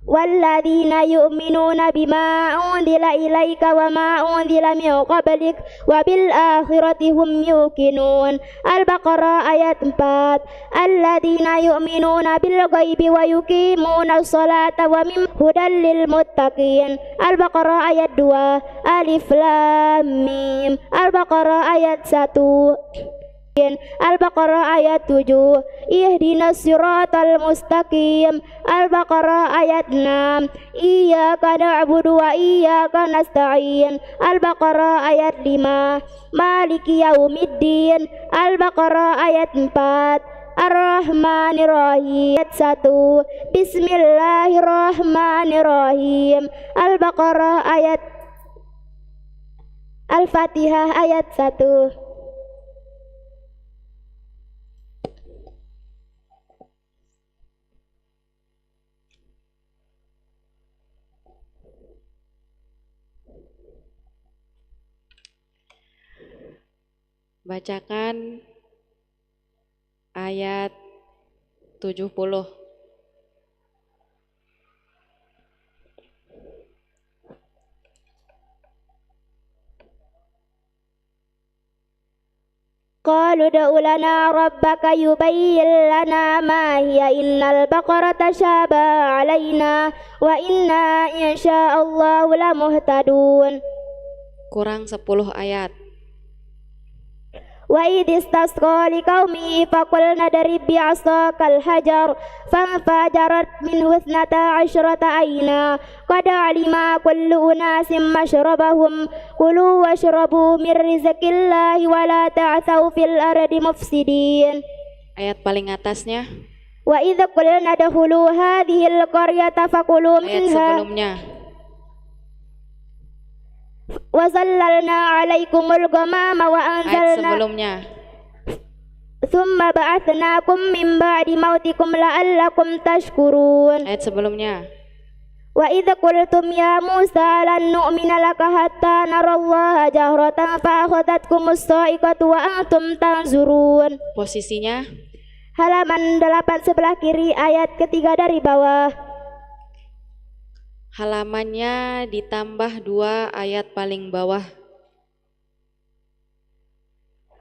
walladzina yu'minuna bima unzila ilaika wa ma unzila min qablik wa bil akhirati hum yuqinun. Al-Baqarah ayat 4. Alladzina yu'minuna bil ghaibi wa yuqimuna sholata wa mimma hudan lil muttaqin. Al-Baqarah ayat 2. Alif Lam Mim. Al-Baqarah ayat 1. Al-Baqarah ayat 7. Ihdinas siratal mustaqim. Al-Baqarah ayat 6. Iyyaka na'budu wa iyyaka nasta'in. Al-Baqarah ayat 5. Maliki yaumiddin. Al-Baqarah ayat 4. Ar-Rahmanir-Rahim. Ayat 1. Bismillahirrahmanirrahim. Al-Baqarah ayat Al-Fatihah ayat 1. Bacakan ayat 70. Qalu ud'u lana rabbaka yubayyin lana ma hiya innal baqarata tashabaha alaina wa inna insyaallahu lamuhtadun. Kurang 10 ayat. Wa idistasqa liqaumihi faqulna darib bi'asakal hajar fanfajarat minhu ithnata asyrata ayna qad alima kullu unasim mashrabahum kulu washrabu min rizqillahi wa la ta'thaw fil ardi mufsidin. Ayat paling atasnya. Wa idz qulna dakhulu hadhil qaryata faqulu minha. Ayat sebelumnya. Wa zallalna 'alaikumul ghamama wa Ayat anzalna. sebelumnya. thumma ba'atsnakum min ba'di mautikum la'allakum tashkurun. Ayat sebelumnya. Wa idh qultum ya Musa lan nu'mina laka hatta narallaha jahratan fa akhadhatkumus sa'iqatu wa antum tanzurun. Posisinya. Halaman 8 sebelah kiri ayat ketiga dari bawah. Halamannya ditambah 2 ayat paling bawah.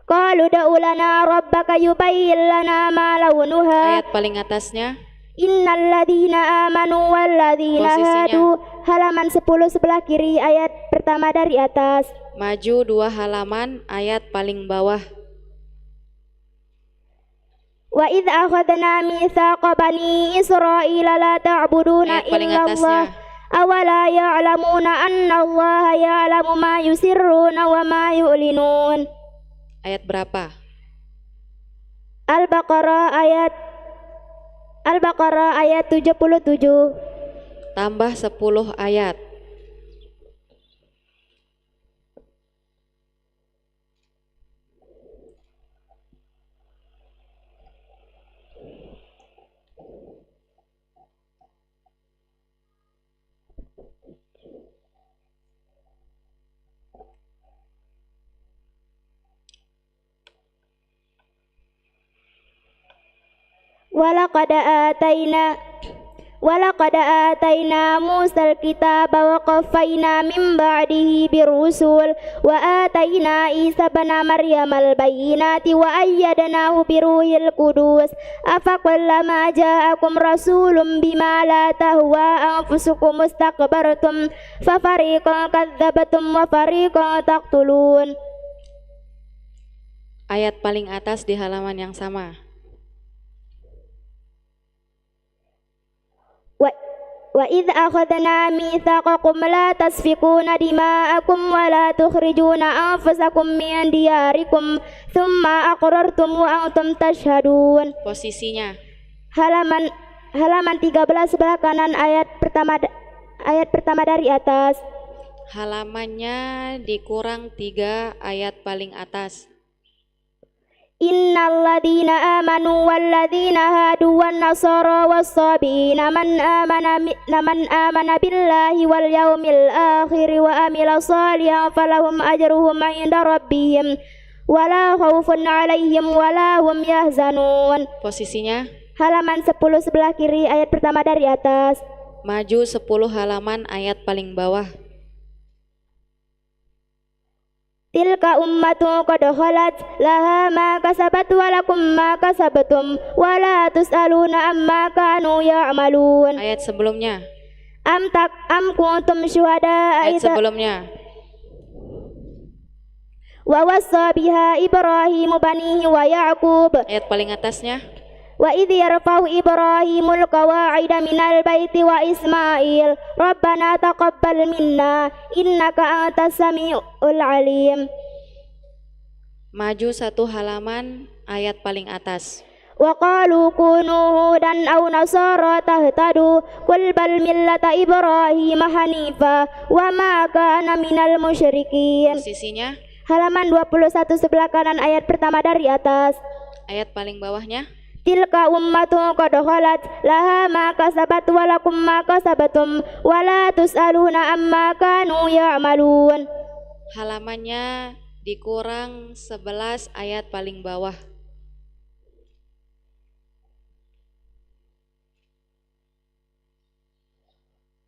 Qalu da'u lana rabbaka yubayyin lana ma launuha. Ayat paling atasnya. Innal ladina amanu wal ladina hadu. Halaman 10 sebelah kiri ayat pertama dari atas. Maju 2 halaman ayat paling bawah. Wa idh akhadna mitsaqa bani Israila la ta'buduna Ayat paling illallah atasnya. awala ya'lamuna anna Allah ya'lamu ma yusirruna wa ma yu'linun. Ayat berapa? Al-Baqarah ayat 77. Tambah 10 ayat. Walaqad ataina Musal kitaba wa qaffayna min ba'dihi birusul wa ataina Isa bana Maryam al-bayyinati wa ayyadnahu biruhil qudus afakullama ja'akum rasulun bima la tahwa anfusukum mustakbartum fa fariqan kadzabatum wa fariqan taqtulun. Ayat paling atas di halaman yang sama. Wa idh akhadna mitsaqakum la tasfikuna dima'akum wa la tukhrijuna anfusakum min diyarikum thumma aqrartum wa antum tashhadun. Posisinya. Halaman 13 sebelah kanan ayat pertama dari atas. Halamannya dikurang 3 ayat paling atas. Innal ladina amanu wal ladina hadu wan nasara was-sabiina man amana billahi wal yaumil akhir wa amila shalihan falahum ajruhum 'inda rabbihim wala khaufun 'alaihim wala hum yahzanun. Posisinya. Halaman 10 sebelah kiri ayat pertama dari atas. Maju 10 halaman ayat paling bawah. Tilka ummatu qad khalat laha ma kasabat wa lakum ma kasabtum wa la tus'aluna amma kanu ya'malun. Ayat sebelumnya. Am kuntum syuhada Ayat sebelumnya. wa wassa biha Ibrahimu banihi wa Ya'qub. Ayat paling atasnya. Wa idh yarfa'u Ibrahimul qawa'ida minal baiti wa Ismail Rabbana taqabbal minna innaka antas samiul alim. Maju 1 halaman ayat paling atas. Wa qalu kunu hudan aw nasara tahtadu qul bal millata Ibrahim hanifa wa ma kana minal musyrikin. Posisinya. Halaman 21 sebelah kanan ayat pertama dari atas. Ayat paling bawahnya. Tilka ummatu qad khalat laha ma kasabat wa lakum ma kasabtum wa la tus'aluna amma kanu ya'malun. Halamannya dikurang 11 ayat paling bawah.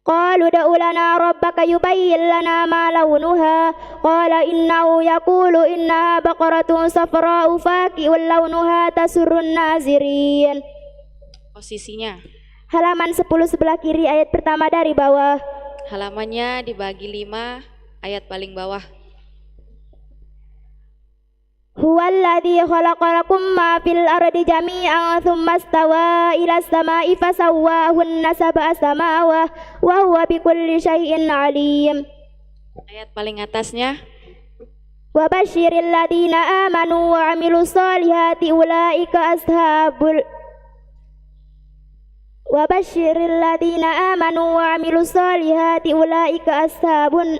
Qalu da'u lana rabbaka yubayyin lana ma launuha qala innahu yaqulu innaha baqaratun safra'u faqi'un launuha tasurrun nazirin. Posisinya. Halaman 10 sebelah kiri ayat pertama dari bawah. Halamannya dibagi 5 ayat paling bawah. Huwallazi khalaqalakum ma fil ardi jami'an thumma istawa ila as-sama'i fasawwahunna sab'a samawat wa huwa bikulli syai'in 'alim. Ayat paling atasnya. Wa basyiril ladina amanu wa 'amilus solihati ulaika ashabul Wa basyiril ladina amanu wa 'amilus solihati ulaika ashabun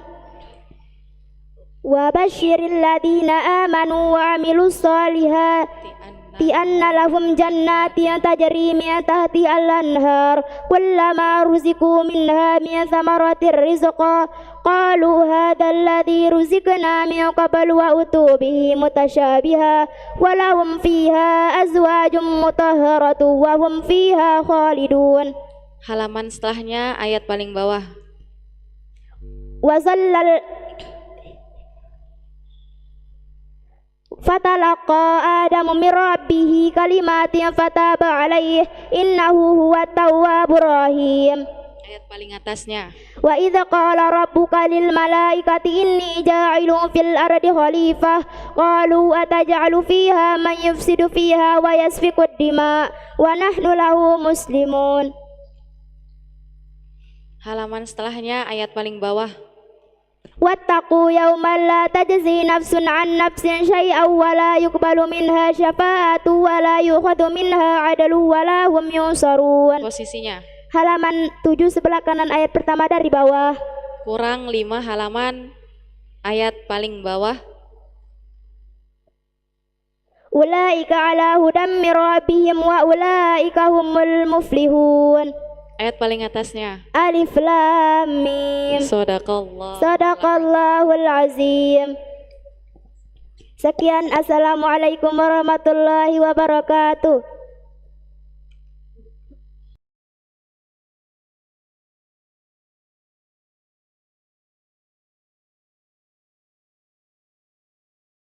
Wa basyiril ladina amanu wa 'amilus solihati بأن لهم جنات تجري من تحتها الأنهار كلما رزقوا منها من ثمرة رزقا قالوا هذا الذي رزقنا من قبل وأتوا به متشابها ولهم فيها أزواج مطهرة وهم فيها خالدون. Halaman setelahnya ayat paling bawah. وظل فتلقى آدم من ربه كلمات فتاب عليه إنه هو التواب الرحيم. Ayat paling atasnya. وإذ قال ربك للملائكة إني جاعل في الأرض خليفة قالوا أتجعل فيها من يفسد فيها ويسفك الدماء ونحن له مسلمون. Halaman setelahnya ayat paling bawah. واتقوا يوما لا تجزي نفس عن نفس شيئا ولا يقبل منها شفاعة ولا يؤخذ منها عدل ولا هم ينصرون. Posisinya. Halaman 7 sebelah kanan ayat pertama dari bawah. Kurang 5 halaman ayat paling bawah. Ulaika ala hudam min rabbihim wa ulaika humul muflihun. Ayat paling atasnya. Alif Lam Mim. Sadaqallahul azim. Sekian, assalamualaikum warahmatullahi wabarakatuh.